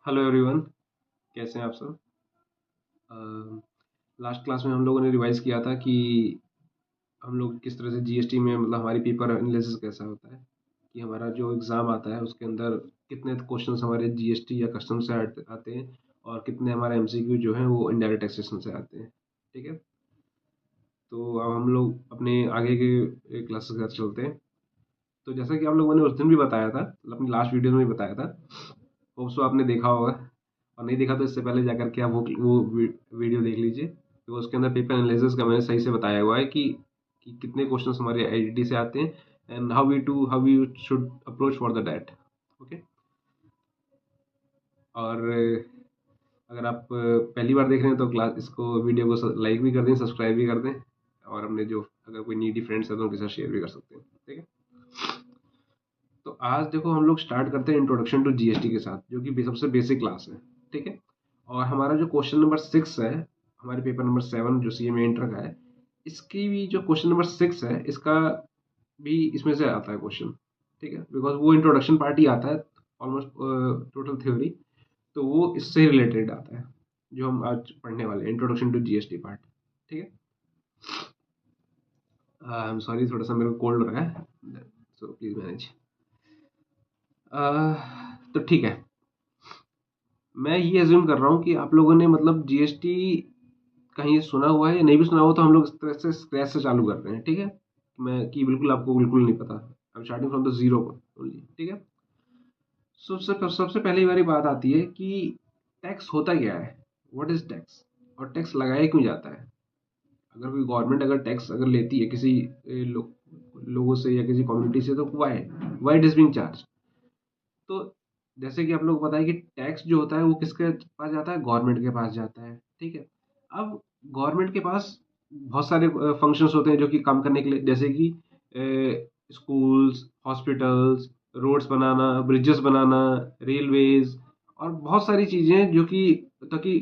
Hello everyone, कैसे हैं आप सब। लास्ट क्लास में हम लोगों ने रिवाइज किया था कि हम लोग किस तरह से जीएसटी में मतलब हमारी पेपर एनालिसिस कैसा होता है, कि हमारा जो एग्ज़ाम आता है उसके अंदर कितने क्वेश्चंस हमारे जीएसटी या कस्टम से आते हैं और कितने हमारे एमसीक्यू जो हैं वो इनडायरेक्ट टैक्सेशन से आते हैं। ठीक है, तो अब हम लोग अपने आगे के क्लासेस के साथ चलते हैं। तो जैसा कि आप लोगों ने उस दिन भी बताया था, मतलब अपनी लास्ट वीडियो में भी बताया था, होप सो आपने देखा होगा, और नहीं देखा तो इससे पहले जाकर के आप वो वीडियो देख लीजिए। तो उसके अंदर पेपर एनालिसिस का मैंने सही से बताया हुआ है कि कितने क्वेश्चंस हमारे आईडीटी से आते हैं and how we should approach for the that. Okay. और अगर आप पहली बार देख रहे हैं तो क्लास इसको वीडियो को लाइक भी कर दें, सब्सक्राइब भी कर दें, और अपने जो अगर कोई नीडी फ्रेंड्स है तो उनके साथ शेयर भी कर सकते हैं। ठीक है, तो आज देखो हम लोग स्टार्ट करते हैं इंट्रोडक्शन टू जीएसटी के साथ, जो कि सबसे बेसिक क्लास है। ठीक है, और हमारा जो क्वेश्चन नंबर 6 है, हमारे पेपर नंबर 7 जो सीएमए इंटर का है, इसकी भी जो क्वेश्चन नंबर 6 है इसका भी इसमें से आता है क्वेश्चन। ठीक है, बिकॉज वो इंट्रोडक्शन पार्ट ही आता है, ऑलमोस्ट टोटल थ्योरी, तो वो इससे रिलेटेड आता है जो हम आज पढ़ने वाले हैं, इंट्रोडक्शन टू जीएसटी पार्ट। ठीक है, आई एम सॉरी, थोड़ा सा मेरे को कोल्ड हो रहा है, सो प्लीज मैनेज। तो ठीक है, मैं ये अज्यूम कर रहा हूँ कि आप लोगों ने मतलब जीएसटी कहीं सुना हुआ है या नहीं भी सुना हुआ, तो हम लोग इस तरह से स्क्रैच से चालू कर रहे हैं। ठीक है, मैं कि बिल्कुल आपको बिल्कुल नहीं पता, I am starting from the zero only. ठीक है, सबसे सबसे पहली बारी बात आती है कि टैक्स होता क्या है, व्हाट इज टैक्स, और टैक्स लगाया क्यों जाता है। अगर कोई गवर्नमेंट अगर टैक्स अगर लेती है किसी लोगों से या किसी कम्युनिटी से, तो why it is being charge. तो जैसे कि आप लोग को पता है कि टैक्स जो होता है वो किसके पास जाता है, गवर्नमेंट के पास जाता है। ठीक है, अब गवर्नमेंट के पास बहुत सारे फंक्शंस होते हैं जो कि काम करने के लिए, जैसे कि स्कूल्स, हॉस्पिटल्स, रोड्स बनाना, ब्रिजेस बनाना, रेलवेज, और बहुत सारी चीज़ें जो कि ताकि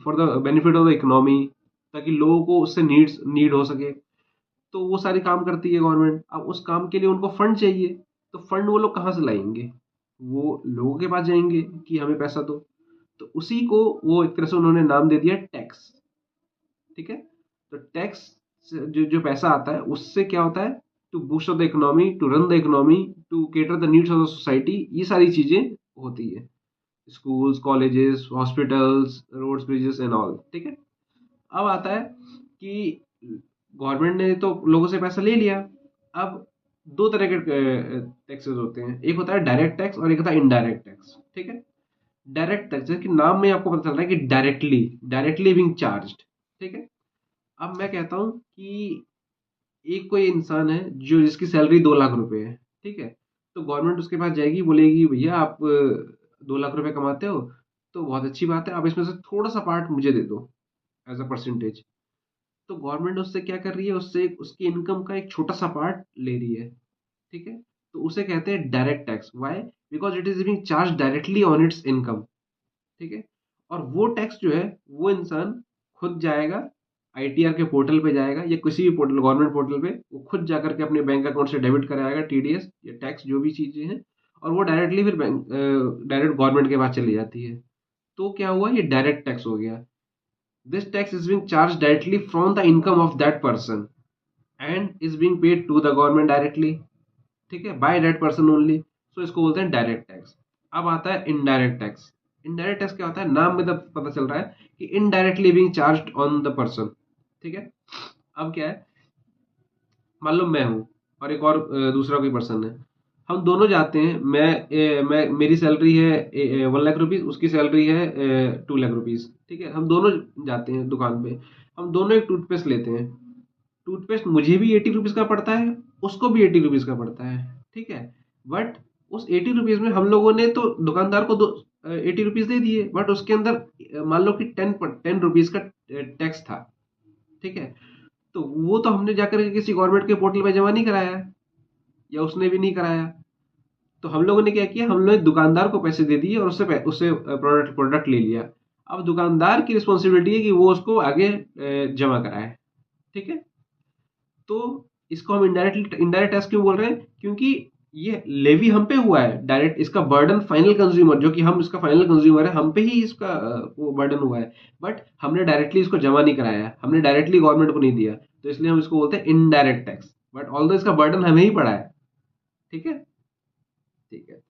for the benefit of the economy, ताकि लोगों को उससे नीड हो सके, तो वो सारे काम करती है गवर्नमेंट। अब उस काम के लिए उनको फंड चाहिए, तो फंड वो लोग कहाँ से लाएंगे, वो लोगों के पास जाएंगे कि हमें पैसा दो। तो उसी को वो एक तरह से उन्होंने नाम दे दिया टैक्स। ठीक है, तो टैक्स जो जो पैसा आता है उससे क्या होता है, to boost the economy, to run the economy, to cater the needs of the society, ये सारी चीजें होती है, schools, colleges, hospitals, roads, bridges and all. ठीक है, अब आता है कि गवर्नमेंट ने तो लोगों से पैसा ले लिया। अब दो तरह के टैक्सेस होते हैं, एक होता है डायरेक्ट टैक्स और एक होता है इनडायरेक्ट टैक्स। ठीक है, डायरेक्ट टैक्स जैसे कि नाम में आपको पता चल रहा है कि डायरेक्टली डायरेक्टली बीइंग चार्ज्ड। ठीक है, अब मैं कहता हूँ कि एक कोई इंसान है जो जिसकी सैलरी 2 लाख रुपए है। ठीक है, तो गवर्नमेंट उसके पास जाएगी, बोलेगी भैया आप 2 लाख रुपए कमाते हो, तो बहुत अच्छी बात है, आप इसमें से थोड़ा सा पार्ट मुझे दे दो एज अ परसेंटेज। तो गवर्नमेंट उससे क्या कर रही है, उससे उसकी इनकम का एक छोटा सा पार्ट ले रही है। ठीक है, तो उसे कहते हैं direct tax. Why? Because it is being charge directly on it's income. ठीक है, और वो टैक्स जो है वो इंसान खुद जाएगा, आईटीआर के पोर्टल पे जाएगा या किसी भी पोर्टल, गवर्नमेंट पोर्टल पे, वो खुद जाकर के अपने बैंक अकाउंट से डेबिट कराएगा टीडीएस या टैक्स जो भी चीजें हैं, और वो डायरेक्टली फिर बैंक डायरेक्ट गवर्नमेंट के पास चली जाती है। तो क्या हुआ, ये डायरेक्ट टैक्स हो गया। This tax is being charge directly from the income of that person and is being paid to the government directly. ठीक है, by that person only, so इसको बोलते हैं डायरेक्ट टैक्स। अब आता है इनडायरेक्ट टैक्स। इनडायरेक्ट टैक्स क्या होता है, नाम में तो पता चल रहा है कि indirectly being charged on the person. ठीक है, अब क्या है, मान लो मैं हूँ और एक और दूसरा कोई पर्सन है, हम दोनों जाते हैं, मैं मेरी सैलरी है 1 लाख रुपीज, उसकी सैलरी है 2 लाख रुपीज। ठीक है, हम दोनों जाते हैं दुकान पे, हम दोनों एक टूथपेस्ट लेते हैं। टूथपेस्ट मुझे भी 80 रुपीज का पड़ता है, उसको भी 80 रुपीज का पड़ता है। ठीक है, बट उस 80 रुपीज में हम लोगों ने तो दुकानदार को 80 रुपीज दे दिए, बट उसके अंदर मान लो कि 10 रुपीज का टैक्स था। ठीक है, तो वो तो हमने जाकर के किसी गवर्नमेंट के पोर्टल पे जमा नहीं कराया, या उसने भी नहीं कराया। तो हम लोगों ने क्या किया, हम लोग दुकानदार को पैसे दे दिए और उससे उससे प्रोडक्ट प्रोडक्ट ले लिया। अब दुकानदार की रिस्पॉन्सिबिलिटी है कि वो उसको आगे जमा कराए। ठीक है, तो इसको हम इनडायरेक्ट टैक्स क्यों बोल रहे हैं, क्योंकि ये लेवी हम पे हुआ है डायरेक्ट, इसका बर्डन फाइनल कंज्यूमर, जो कि हम इसका फाइनल कंज्यूमर है, हम पे ही इसका वो बर्डन हुआ है। बट हमने डायरेक्टली इसको जमा नहीं कराया है, हमने डायरेक्टली गवर्नमेंट को नहीं दिया, तो इसलिए हम इसको बोलते हैं इनडायरेक्ट टैक्स। बट ऑल्दो इसका बर्डन हमें ही पड़ा है। ठीक है, ठीक है।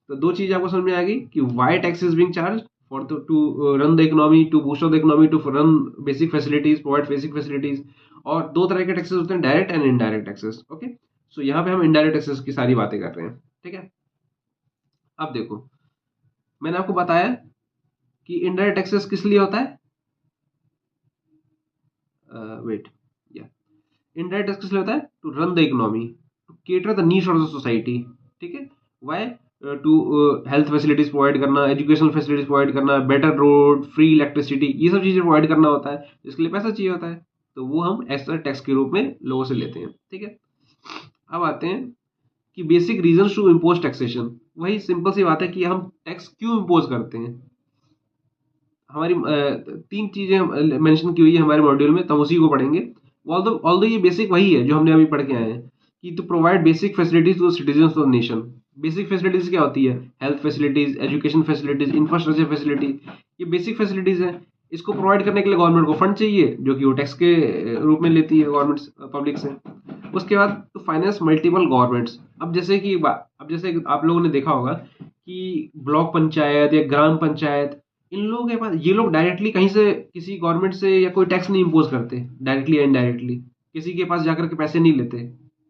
तो दो चीज आपको समझ में आ गई कि why tax is being charge for to run the economy, to boost the economy, to run basic facilities, provide basic facilities. और दो तरह के टैक्सेस होते हैं, direct and indirect taxes. Okay, so यहाँ पे हम इनडायरेक्ट टैक्सेस की सारी बातें कर रहे हैं। ठीक है, अब देखो, मैंने आपको बताया कि इनडायरेक्ट टैक्सेस किस लिए होता है। वेट, या इनडायरेक्ट टैक्स किस लिए होता है? To run the economy, to cater the needs of the society. ठीक है, why? To health facilities provide करना, एजुकेशनल फैसिलिटीज प्रोवाइड करना, बेटर रोड, फ्री इलेक्ट्रिसिटी, ये सब चीजें प्रोवाइड करना होता है। इसके लिए पैसा चाहिए होता है, तो वो हम एक्स्ट्रा टैक्स के रूप में लोगों से लेते हैं। ठीक है, अब आते हैं कि basic reason to impose taxation. वही सिंपल सी बात है कि हम टैक्स क्यों इम्पोज करते हैं। हमारी तीन चीजें मेंशन की हुई है हमारे मॉड्यूल में, तो हम उसी को पढ़ेंगे। ऑल्दो ये बेसिक वही है जो हमने अभी पढ़ के आए हैं, कि to provide basic facilities to citizens of nation. Basic facilities क्या होती है? Health facilities, education facilities, infrastructure facility, ये बेसिक फैसिलिटीज है। इसको प्रोवाइड करने के लिए गवर्नमेंट को फंड चाहिए, जो कि वो टैक्स के रूप में लेती है गवर्नमेंट पब्लिक से। उसके बाद टू फाइनेंस मल्टीपल गवर्नमेंट्स। अब जैसे आप लोगों ने देखा होगा कि ब्लॉक पंचायत या ग्राम पंचायत, इन लोगों के पास, ये लोग डायरेक्टली कहीं से किसी गवर्नमेंट से या कोई टैक्स नहीं इम्पोज करते, डायरेक्टली या इनडायरेक्टली किसी के पास जाकर के पैसे नहीं लेते,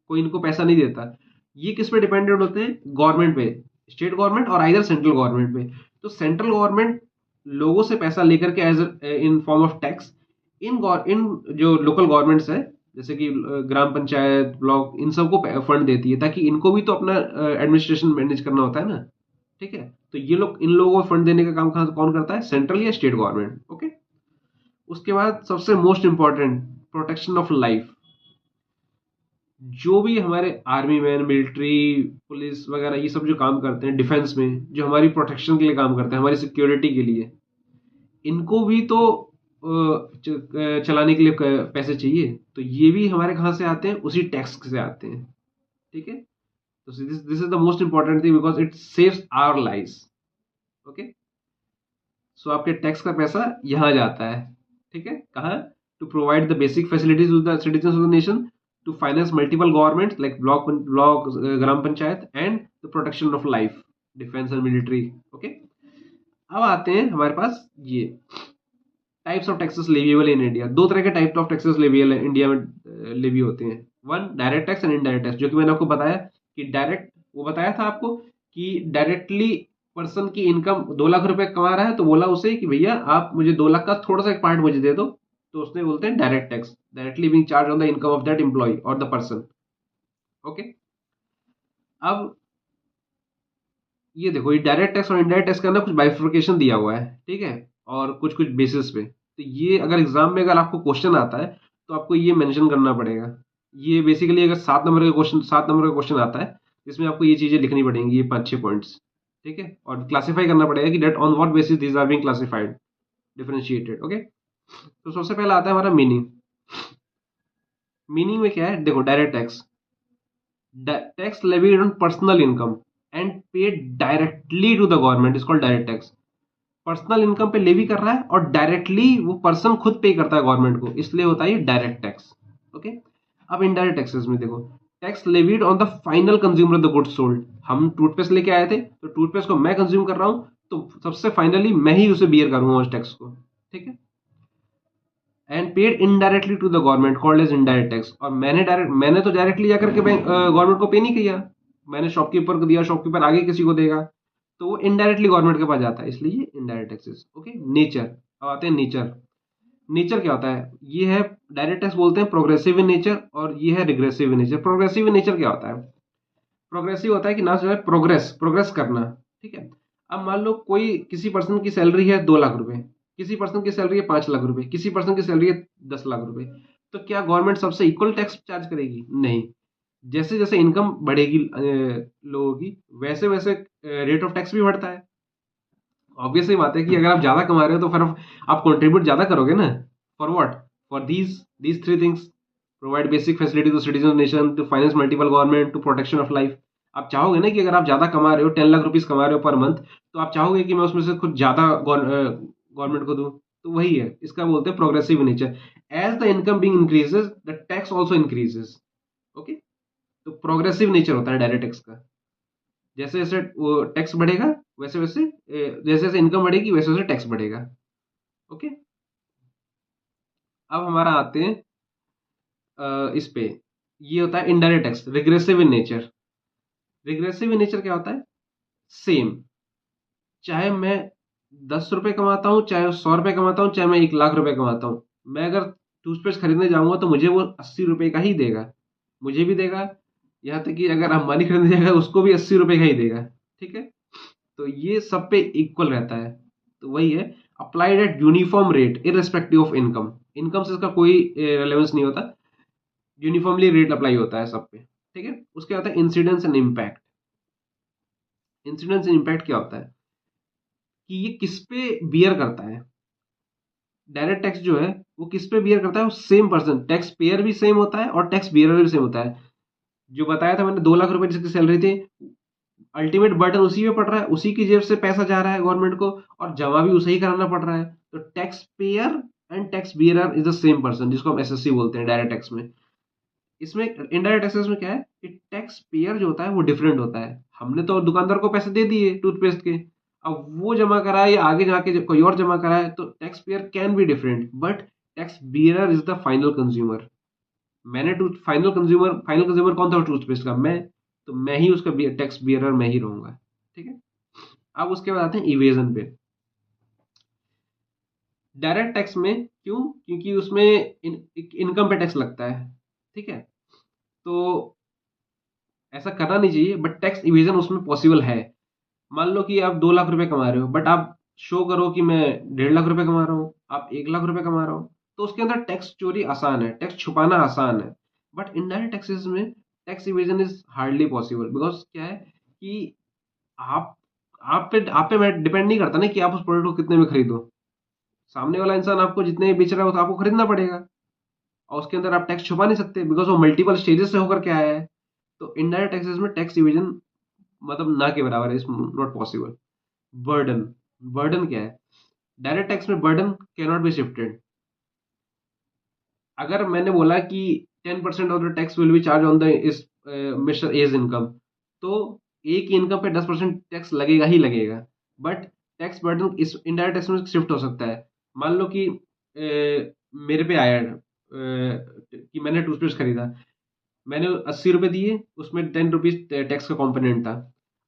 कोई इनको पैसा नहीं देता। ये किस पे डिपेंडेंट होते हैं? गवर्नमेंट पे, स्टेट गवर्नमेंट और आइदर सेंट्रल गवर्नमेंट पे। तो सेंट्रल गवर्नमेंट लोगों से पैसा लेकर के as in form of tax in जो लोकल गवर्नमेंट्स है, जैसे कि ग्राम पंचायत, ब्लॉक, इन सबको फंड देती है, ताकि इनको भी तो अपना एडमिनिस्ट्रेशन मैनेज करना होता है ना। ठीक है, तो ये लोग, इन लोगों को फंड देने का काम कौन करता है? सेंट्रल या स्टेट गवर्नमेंट। ओके, उसके बाद सबसे most important, protection of life. जो भी हमारे आर्मी मैन, मिलिट्री, पुलिस वगैरह, ये सब जो काम करते हैं डिफेंस में, जो हमारी प्रोटेक्शन के लिए काम करते हैं, हमारी सिक्योरिटी के लिए, इनको भी तो चलाने के लिए पैसे चाहिए। तो ये भी हमारे कहाँ से आते हैं? उसी टैक्स से आते हैं। ठीक है, तो this is the most important thing, because it saves our lives. Okay, so आपके टैक्स का पैसा यहाँ जाता है। ठीक है, कहाँ? To provide the basic facilities to the citizens of the nation, to finance multiple government like block gram panchayat, and the protection of life, defence and military. Okay, अब आते हैं हमारे पास ये types of taxes leviable in India. दो तरह के type of taxes leviable India में लेवी होते हैं। One, direct tax and indirect tax, जो कि मैंने आपको बताया कि डायरेक्ट, वो बताया था आपको कि डायरेक्टली पर्सन की इनकम 2 लाख रुपए कमा रहा है, तो बोला उसे कि भैया आप मुझे 2 लाख का थोड़ा सा एक पार्ट मुझे दे दो, तो उसने बोलते हैं direct tax, directly being charge on the income of that employ और द पर्सन। ओके, अब ये देखो, ये डायरेक्ट टैक्स और इनडायरेक्ट टैक्स का ना कुछ बाइफर्केशन दिया हुआ है। ठीक है, और कुछ कुछ बेसिस पे, तो ये अगर एग्जाम में अगर आपको क्वेश्चन आता है तो आपको ये मेंशन करना पड़ेगा। ये बेसिकली अगर 7 नंबर का क्वेश्चन आता है, इसमें आपको ये चीजें लिखनी पड़ेंगी, ये 5-6 पॉइंट्स। ठीक है, और क्लासिफाई करना पड़ेगा कि that on what basis these are being classified, differentiated. Okay, तो सबसे पहला आता है हमारा मीनिंग। मीनिंग में क्या है? देखो, direct tax, tax levied on personal income and paid directly to the government is called direct tax. Personal income पे लेवी कर रहा है और डायरेक्टली वो पर्सन खुद पे करता है गवर्नमेंट को, इसलिए होता है ये डायरेक्ट टैक्स। ओके, अब इनडायरेक्ट टैक्सेस में देखो, tax levied on the final consumer of the goods sold. हम टूथपेस्ट लेके आए थे, तो टूथपेस्ट को मैं कंज्यूम कर रहा हूं, तो सबसे फाइनली मैं ही उसे बियर करूंगा उस टैक्स को। ठीक है, and paid indirectly to the government called as indirect tax. और मैंने तो डायरेक्टली जाकर के गवर्नमेंट को पे नहीं किया, मैंने शॉपकीपर को दिया, शॉपकीपर आगे किसी को देगा, तो वो इनडायरेक्टली गवर्नमेंट के पास जाता है, इसलिए ये इनडायरेक्ट टैक्सेस। ओके, नेचर, अब आते हैं नेचर। नेचर क्या होता है? ये है, डायरेक्ट टैक्स बोलते हैं प्रोग्रेसिव इन नेचर, और ये है regressive in nature. Progressive in nature क्या होता है? प्रोग्रेसिव होता है कि ना जो है प्रोग्रेस करना। ठीक है, अब मान लो कोई, किसी पर्सन की सैलरी है 2 लाख रुपए, किसी पर्सन की सैलरी है 5 लाख रुपए, किसी पर्सन की सैलरी है 10 लाख रुपए, तो क्या गवर्नमेंट सबसे इक्वल टैक्स चार्ज करेगी? नहीं। जैसे जैसे इनकम बढ़ेगी लोगों की, वैसे वैसे रेट ऑफ टैक्स भी बढ़ता है। ऑब्वियसली बात है कि अगर आप ज्यादा कमा रहे हो तो फिर आप कंट्रीब्यूट ज्यादा करोगे ना। For what? For these 3 things, provide basic facility to citizen nation, to finance multiple government, to protection of life. आप चाहोगे ना कि अगर आप ज़्यादा कमा रहे हो, 10 लाख रुपीज़ कमा रहे हो पर मंथ, तो आप चाहोगे कि मैं उसमें से कुछ ज़्यादा गवर्नमेंट को दूँ। तो वही है, इसका बोलते हैं progressive nature. As the income being increases the tax also increases. Okay, तो प्रोग्रेसिव नेचर होता है डायरेक्ट टैक्स का। जैसे जैसे वो टैक्स बढ़ेगा, वैसे वैसे जैसे जैसे इनकम बढ़ेगी, वैसे वैसे टैक्स बढ़ेगा। ओके, अब हमारा आते हैं इस पे, ये होता है indirect tax, regressive in nature. Regressive in nature क्या होता है? सेम, चाहे मैं 10 रुपए कमाता हूँ, चाहे 100 रुपए कमाता हूँ, चाहे मैं 1 लाख रुपए कमाता हूँ, मैं अगर टूथपेस्ट खरीदने जाऊंगा तो मुझे वो 80 रुपए का ही देगा, मुझे भी देगा। यहाँ तक कि अगर अंबानी खरीदने जाएगा उसको भी 80 रुपए का ही देगा। ठीक है, तो ये सब पे इक्वल रहता है। तो वही है, applied at uniform rate irrespective of income. Income से इसका कोई रेलेवेंस नहीं होता, यूनिफॉर्मली रेट अप्लाई होता है सब पे। ठीक है, उसके बाद है incidence and impact. Incidence and impact क्या होता है कि ये किस पे बियर करता है? डायरेक्ट टैक्स जो है वो किस पे बियर करता है? वो सेम पर्सन, टैक्स पेयर भी सेम होता है और टैक्स बियरर भी सेम होता है। जो बताया था मैंने, 2 लाख रुपए जिसकी सैलरी थी, अल्टीमेट बर्डन उसी पे पड़ रहा है, उसी की जेब से पैसा जा रहा है गवर्नमेंट को, और जमा भी उसे ही कराना पड़ रहा है। तो tax payer and tax bearer is the same person, जिसको हम एसएससी बोलते हैं डायरेक्ट टैक्स में। इसमें इनडायरेक्ट टैक्सेस में क्या है कि टैक्स पेयर जो होता है वो डिफरेंट होता है। हमने तो दुकानदार को पैसे दे दिए टूथपेस्ट के, अब वो जमा कराए या आगे जाके कोई और जमा कराए, तो tax payer can be different, but tax bearer is the final consumer. मैंने टूथ फाइनल कंज्यूमर कौन था टूथपेस्ट का? मैं। तो मैं ही उसका टैक्स बियरर मैं ही रहूंगा। ठीक है, अब उसके बाद आते हैं इवेजन पे। डायरेक्ट टैक्स में क्यों? क्योंकि उसमें इनकम पे टैक्स लगता है। ठीक है, तो ऐसा करना नहीं चाहिए, बट टैक्स इवेजन उसमें पॉसिबल है। मान लो कि आप 2 लाख रुपए कमा रहे हो, बट आप शो करो कि मैं 1.5 लाख रुपए कमा रहा हूँ, आप 1 लाख रुपए कमा रहा हूँ, तो उसके अंदर टैक्स चोरी आसान है, टैक्स छुपाना आसान है। बट इनडायरेक्ट टैक्सेस में tax evasion is hardly possible, because क्या है कि आप आप पे डिपेंड नहीं करता ना कि आप उस प्रोडक्ट को कितने में खरीदो। सामने वाला इंसान आपको जितने में बेच रहा है, वो तो आपको खरीदना पड़ेगा, और उसके अंदर आप टैक्स छुपा नहीं सकते, बिकॉज वो मल्टीपल स्टेजेस से होकर के आया है। तो इनडायरेक्ट टैक्सेस में टैक्स इवेजन मतलब ना के बराबर है, is not possible. Burden, burden क्या है? डायरेक्ट टैक्स में burden can not be shifted. अगर मैंने बोला कि 10% of the tax will be charge on the इस मिस्टर एज इनकम, तो एक ही इनकम पे 10% टैक्स लगेगा ही लगेगा। बट टैक्स बर्डन इस इनडायरेक्ट टैक्स में शिफ्ट हो सकता है। मान लो कि मेरे पे आया कि मैंने टूथपेस्ट खरीदा, मैंने 80 रुपए दिए, उसमें 10 रुपीज टैक्स का कॉम्पोनेंट था।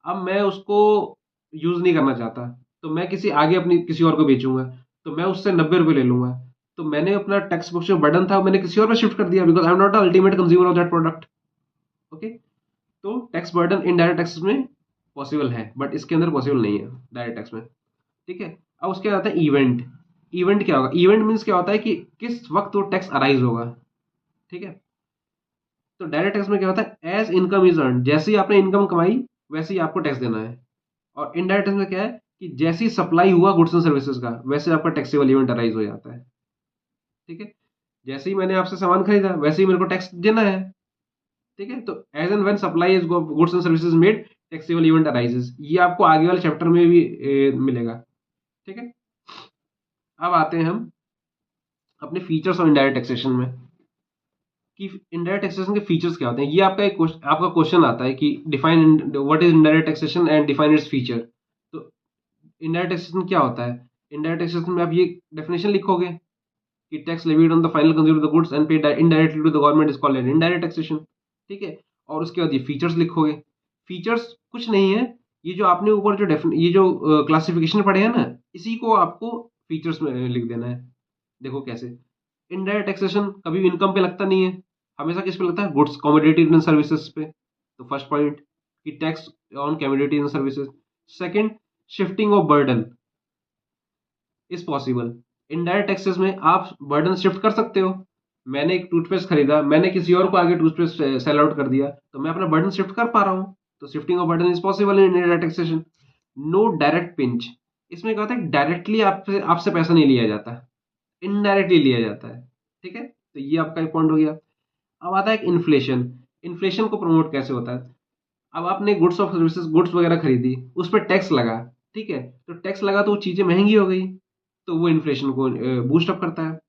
अब मैं उसको यूज नहीं करना चाहता, तो मैं किसी आगे अपनी किसी और को बेचूंगा, तो मैं उससे 90 रुपए ले लूंगा। तो मैंने अपना टैक्स बुक जो बर्डन था मैंने किसी और पे शिफ्ट कर दिया, because I am not the ultimate consumer of that product. Okay, तो tax burden indirect taxes में पॉसिबल है, बट इसके अंदर पॉसिबल नहीं है डायरेक्ट टैक्स में। ठीक है, अब उसके बाद आता है इवेंट। इवेंट क्या होगा? इवेंट मीन्स क्या होता है कि किस वक्त वो टैक्स अराइज होगा। ठीक है, तो डायरेक्ट टैक्स में क्या होता है? एज इनकम इज अर्न, जैसे ही आपने इनकम कमाई वैसे ही आपको टैक्स देना है। और इनडायरेक्ट टैक्स में क्या है कि जैसे ही सप्लाई हुआ गुड्स एंड सर्विसेज का, वैसे आपका टैक्सेबल इवेंट अराइज हो जाता है। ठीक है, जैसे ही मैंने आपसे सामान खरीदा वैसे ही मेरे को टैक्स देना है। ठीक है, तो as and when supply is goods and services made taxable event arises, ये आपको आगे वाले चैप्टर में भी मिलेगा। ठीक है, अब आते हैं हम अपने फीचर्स ऑफ इनडायरेक्ट टैक्सेशन में, कि इनडायरेक्ट टैक्सेशन के फीचर्स क्या होते हैं। ये आपका क्वेश्चन आता है कि define what is indirect taxation and define its feature. तो इनडायरेक्ट टैक्सेशन क्या होता है? इनडायरेक्ट टैक्सेशन में आप ये डेफिनेशन लिखोगे कि tax levied on the final consumer the goods and paid indirectly to the government is called an indirect taxation. ठीक है, और उसके बाद ये फीचर्स लिखोगे। फीचर्स कुछ नहीं है, ये जो आपने ऊपर जो ये जो क्लासिफिकेशन पढ़े हैं ना, इसी को आपको फीचर्स में लिख देना है। देखो कैसे। इनडायरेक्ट टैक्सेशन कभी भी इनकम पे लगता नहीं है, हमेशा किस पे लगता है? गुड्स कमोडिटीज एंड सर्विसेज पे। तो फर्स्ट पॉइंट कि tax on commodities and services. Second, shifting of burden is possible. Indirect taxes में आप बर्डन शिफ्ट कर सकते हो। मैंने एक टूथपेस्ट खरीदा, मैंने किसी और को आगे टूथपेस्ट सेल आउट कर दिया, तो मैं अपना बर्डन शिफ्ट कर पा रहा हूँ। तो shifting of burden is possible in indirect taxation. No direct pinch, इसमें क्या होता है? डायरेक्टली आपसे आपसे पैसा नहीं लिया जाता, इनडायरेक्टली लिया जाता है। ठीक है, तो ये आपका एक पॉइंट हो गया। अब आता है इन्फ्लेशन। इन्फ्लेशन को प्रमोट कैसे होता है? अब आपने गुड्स और सर्विसेज, गुड्स वगैरह खरीदी, उस पर टैक्स लगा, ठीक है, तो टैक्स लगा तो वो चीजें महंगी हो गई, तो वो इन्फ्लेशन को बूस्ट अप करता है।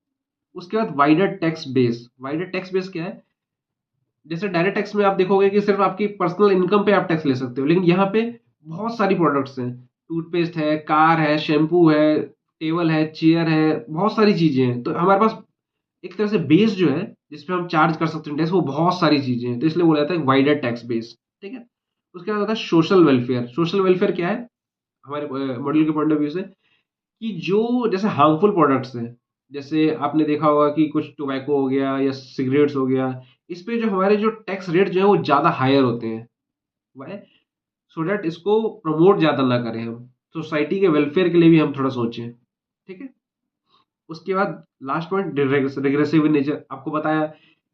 उसके बाद wider tax base, wider tax base क्या है? जैसे डायरेक्ट टैक्स में आप देखोगे कि सिर्फ आपकी पर्सनल इनकम पे आप टैक्स ले सकते हो, लेकिन यहाँ पे बहुत सारी प्रोडक्ट्स हैं, टूथपेस्ट है, कार है, शैम्पू है, टेबल है, चेयर है, बहुत सारी चीजें हैं, तो हमारे पास एक तरह से बेस जो है जिसपे हम चार्ज कर सकते हैं टैक्स, वो बहुत सारी चीजें हैं, तो इसलिए बोला जाता है वाइडर टैक्स बेस, ठीक है। उसके बाद होता है सोशल वेलफेयर। सोशल वेलफेयर क्या है हमारे मॉडल के पॉइंट ऑफ व्यू से? कि जो जैसे हार्मफुल प्रोडक्ट्स हैं, जैसे आपने देखा होगा कि कुछ टोबैको हो गया या सिगरेट्स हो गया, इस पे जो हमारे जो टैक्स रेट जो है वो ज़्यादा हायर होते हैं, वाई? सो दैट इसको प्रमोट ज़्यादा ना करें हम, सोसाइटी के वेलफेयर के लिए भी हम थोड़ा सोचें, ठीक है। उसके बाद last point regressive in nature, आपको बताया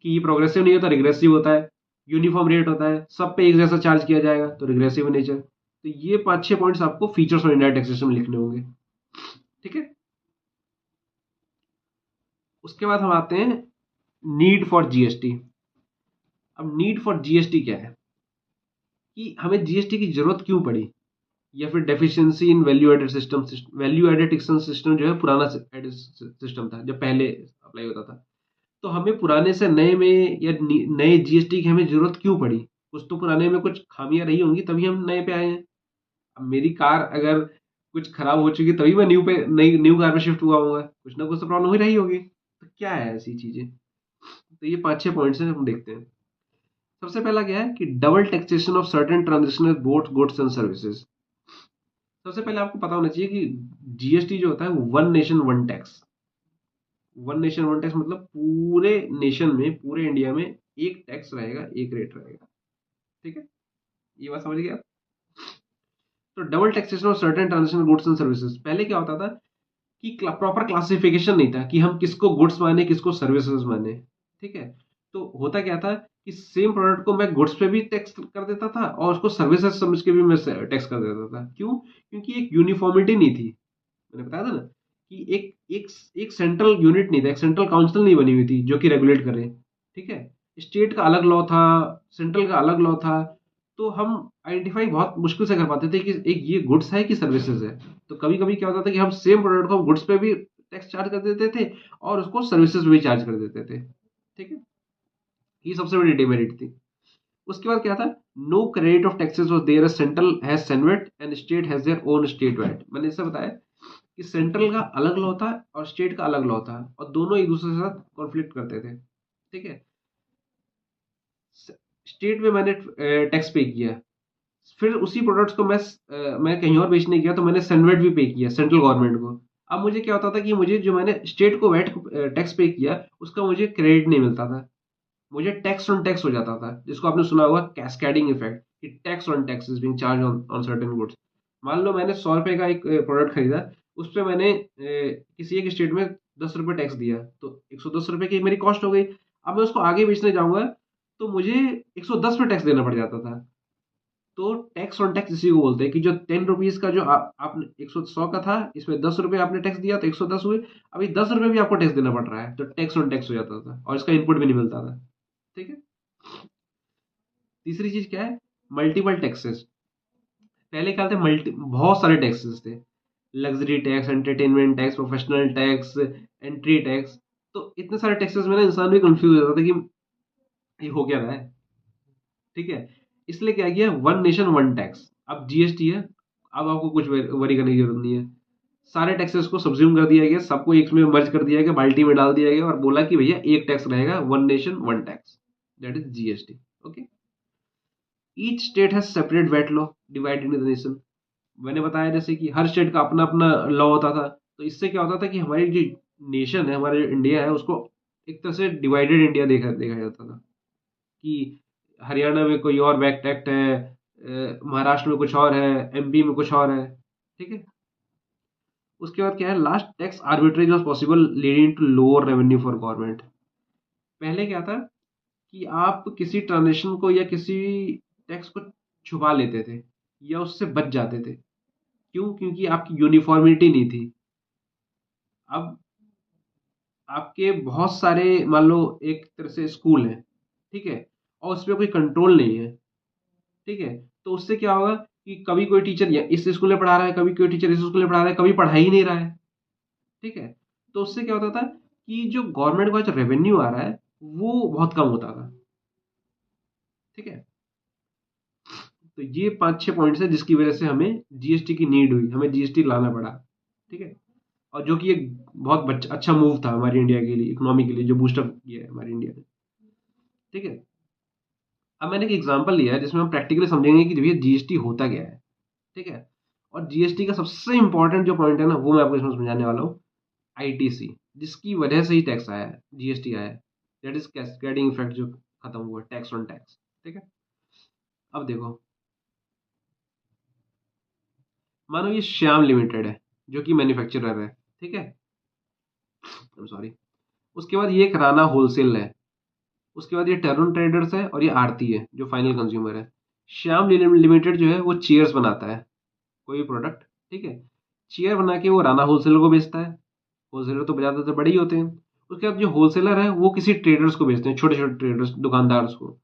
कि ये प्रोग्रेसिव नहीं होता, रिग्रेसिव होता है। यूनिफॉर्म रेट होता है, सब पे एक जैसा चार्ज किया जाएगा, तो रिग्रेसिव इन नेचर। तो ये 5-6 पॉइंट्स आपको फीचर्स ऑफ इंडायरेक्ट टैक्सेशन में लिखने होंगे, ठीक है। उसके बाद हम आते हैं नीड फॉर जीएसटी। अब नीड फॉर जीएसटी क्या है? कि हमें जीएसटी की जरूरत क्यों पड़ी, या फिर deficiency in value added system. Value added taxation system जो है पुराना सिस्टम था जब पहले अप्लाई होता था, तो हमें पुराने से नए में या नए जीएसटी की हमें जरूरत क्यों पड़ी? कुछ तो पुराने में कुछ खामियां रही होंगी, तभी हम नए पे आए हैं। अब मेरी कार अगर कुछ खराब हो चुकी, तभी मैं न्यू कार पे शिफ्ट हुआ होगा, कुछ ना कुछ तो प्रॉब्लम ही रही होगी, तो क्या है ऐसी चीजें। तो ये 5-6 पॉइंट्स हैं, हम देखते हैं। सबसे पहला क्या है कि double taxation of certain transactional both goods and services. सबसे पहले आपको पता होना चाहिए कि जीएसटी जो होता है वो one nation one tax. One nation one tax मतलब पूरे नेशन में, पूरे इंडिया में एक टैक्स रहेगा, एक रेट रहेगा, ठीक है। ये बात समझ गए आप? तो double taxation of certain transactional goods and services, पहले क्या होता था कि प्रॉपर क्लासिफिकेशन नहीं था कि हम किसको गुड्स माने, किसको सर्विसेज माने, ठीक है। तो होता क्या था कि सेम प्रोडक्ट को मैं गुड्स पे भी टैक्स कर देता था और उसको सर्विसेज समझ के भी मैं टैक्स कर देता था। क्यों? क्योंकि एक यूनिफॉर्मिटी नहीं थी। मैंने बताया था ना कि एक एक सेंट्रल यूनिट नहीं था, एक सेंट्रल काउंसिल नहीं बनी हुई थी जो कि रेगुलेट करे, ठीक है। स्टेट का अलग लॉ था, सेंट्रल का अलग लॉ था, तो हम आइडेंटिफाई बहुत मुश्किल से कर पाते थे कि एक ये गुड्स है कि सर्विसेज है। तो कभी कभी क्या होता था कि हम सेम प्रोडक्ट को हम गुड्स पे भी टैक्स चार्ज कर देते थे और उसको सर्विसेज में भी चार्ज कर देते थे, ठीक है। ये सबसे बड़ी डिमेरिट थी। उसके बाद क्या था? No credit of taxes was there, central has CENVAT and state has their own state VAT. मैंने इससे बताया कि सेंट्रल का अलग लॉ था और स्टेट का अलग लॉ था, और दोनों एक दूसरे के साथ कॉन्फ्लिक्ट करते थे, ठीक है। स्टेट में मैंने टैक्स पे किया, फिर उसी प्रोडक्ट्स को मैं कहीं और बेचने गया तो मैंने सनवेट भी पे किया सेंट्रल गवर्नमेंट को। अब मुझे क्या होता था कि मुझे जो मैंने स्टेट को वैट टैक्स पे किया उसका मुझे क्रेडिट नहीं मिलता था, मुझे टैक्स ऑन टैक्स हो जाता था, जिसको आपने सुना होगा कैस्केडिंग इफेक्ट, कि tax on tax is being charge on certain goods. मान लो मैंने 100 रुपए का एक प्रोडक्ट खरीदा, उस पर मैंने किसी एक स्टेट में 10 रुपए टैक्स दिया, तो 110 रुपए की मेरी कॉस्ट हो गई। अब मैं उसको आगे बेचने जाऊंगा तो मुझे 110 पे टैक्स देना पड़ जाता था। तो टैक्स ऑन टैक्स इसी को बोलते हैं कि जो 10 रुपीज का जो आपने 100 का था, इसमें 10 रुपए आपने टैक्स दिया तो 110 हुए, अभी 10 रुपए भी आपको टैक्स देना पड़ रहा है, तो टैक्स ऑन टैक्स हो जाता था और इसका इनपुट भी नहीं मिलता था, ठीक है। तीसरी चीज क्या है? Multiple taxes. पहले क्या थे? मल्टी बहुत सारे टैक्सेस थे, luxury tax, entertainment tax, professional tax, entry tax. तो इतने सारे टैक्सेस में ना इंसान भी कंफ्यूज हो जाता था कि ये हो क्या रहा है, ठीक है। इसलिए क्या किया? One nation one tax. अब जीएसटी है, अब आपको कुछ वरी करने की जरूरत नहीं है, सारे टैक्सेस को सब्ज्यूम कर दिया गया, सबको एक में मर्ज कर दिया गया, बाल्टी में डाल दिया गया और बोला कि भैया एक टैक्स रहेगा, one nation one tax, that is GST, okay. Each state has separate VAT law divided in the nation. मैंने बताया जैसे कि हर स्टेट का अपना अपना लॉ होता था, तो इससे क्या होता था कि हमारी जो नेशन है, हमारा जो इंडिया है, उसको एक तरह से डिवाइडेड इंडिया देखा देखा जाता था कि हरियाणा में कोई और वैट एक्ट है, महाराष्ट्र में कुछ और है, एमपी में कुछ और है, ठीक है। उसके बाद क्या है? Last, tax arbitrage was possible leading to lower revenue for government. पहले क्या था कि आप किसी ट्रांजेक्शन को या किसी टैक्स को छुपा लेते थे या उससे बच जाते थे। क्यों? क्योंकि आपकी यूनिफॉर्मिटी नहीं थी। अब आपके बहुत सारे, मान लो एक तरह से स्कूल है, ठीक है, और उस पर कोई कंट्रोल नहीं है, ठीक है। तो उससे क्या होगा कि कभी कोई टीचर इस स्कूल में पढ़ा रहा है, कभी कोई टीचर इस स्कूल में पढ़ा रहा है, कभी पढ़ा ही नहीं रहा है। ठीक है। तो उससे क्या होता था कि जो गवर्नमेंट का जो रेवेन्यू आ रहा है वो बहुत कम होता था। ठीक है। तो ये 5-6 पॉइंट्स है जिसकी वजह से हमें जीएसटी की नीड हुई, हमें जीएसटी लाना पड़ा। ठीक है। और जो कि एक बहुत अच्छा मूव था हमारी इंडिया के लिए, इकोनॉमी के लिए, जो बूस्टअप किया है हमारी इंडिया ने। ठीक है। अब मैंने एक एग्जांपल लिया है जिसमें हम प्रैक्टिकली समझेंगे कि भैया जीएसटी होता क्या है। ठीक है। और जीएसटी का सबसे इंपॉर्टेंट जो पॉइंट है ना वो मैं आपको इसमें समझाने वाला हूँ, आईटीसी, जिसकी वजह से ही टैक्स आया है, जीएसटी आया है। दैट इज कैस्केडिंग इफेक्ट, जो खत्म हुआ टैक्स ऑन टैक्स। ठीक है। अब देखो, मानो ये श्याम लिमिटेड है जो कि मैन्युफैक्चरर है। ठीक है। सॉरी। उसके बाद ये एक राणा होलसेल है। उसके बाद ये टरुण ट्रेडर्स है और ये आरती है जो फाइनल कंज्यूमर है। श्याम लिमिटेड जो है वो चेयर्स बनाता है, कोई भी प्रोडक्ट। ठीक है। चेयर बना के वो राणा होलसेलर को बेचता है। होलसेलर तो ज़्यादातर बड़े ही होते हैं। उसके बाद जो होलसेलर है वो किसी ट्रेडर्स को बेचते हैं, छोटे छोटे ट्रेडर्स, दुकानदार को।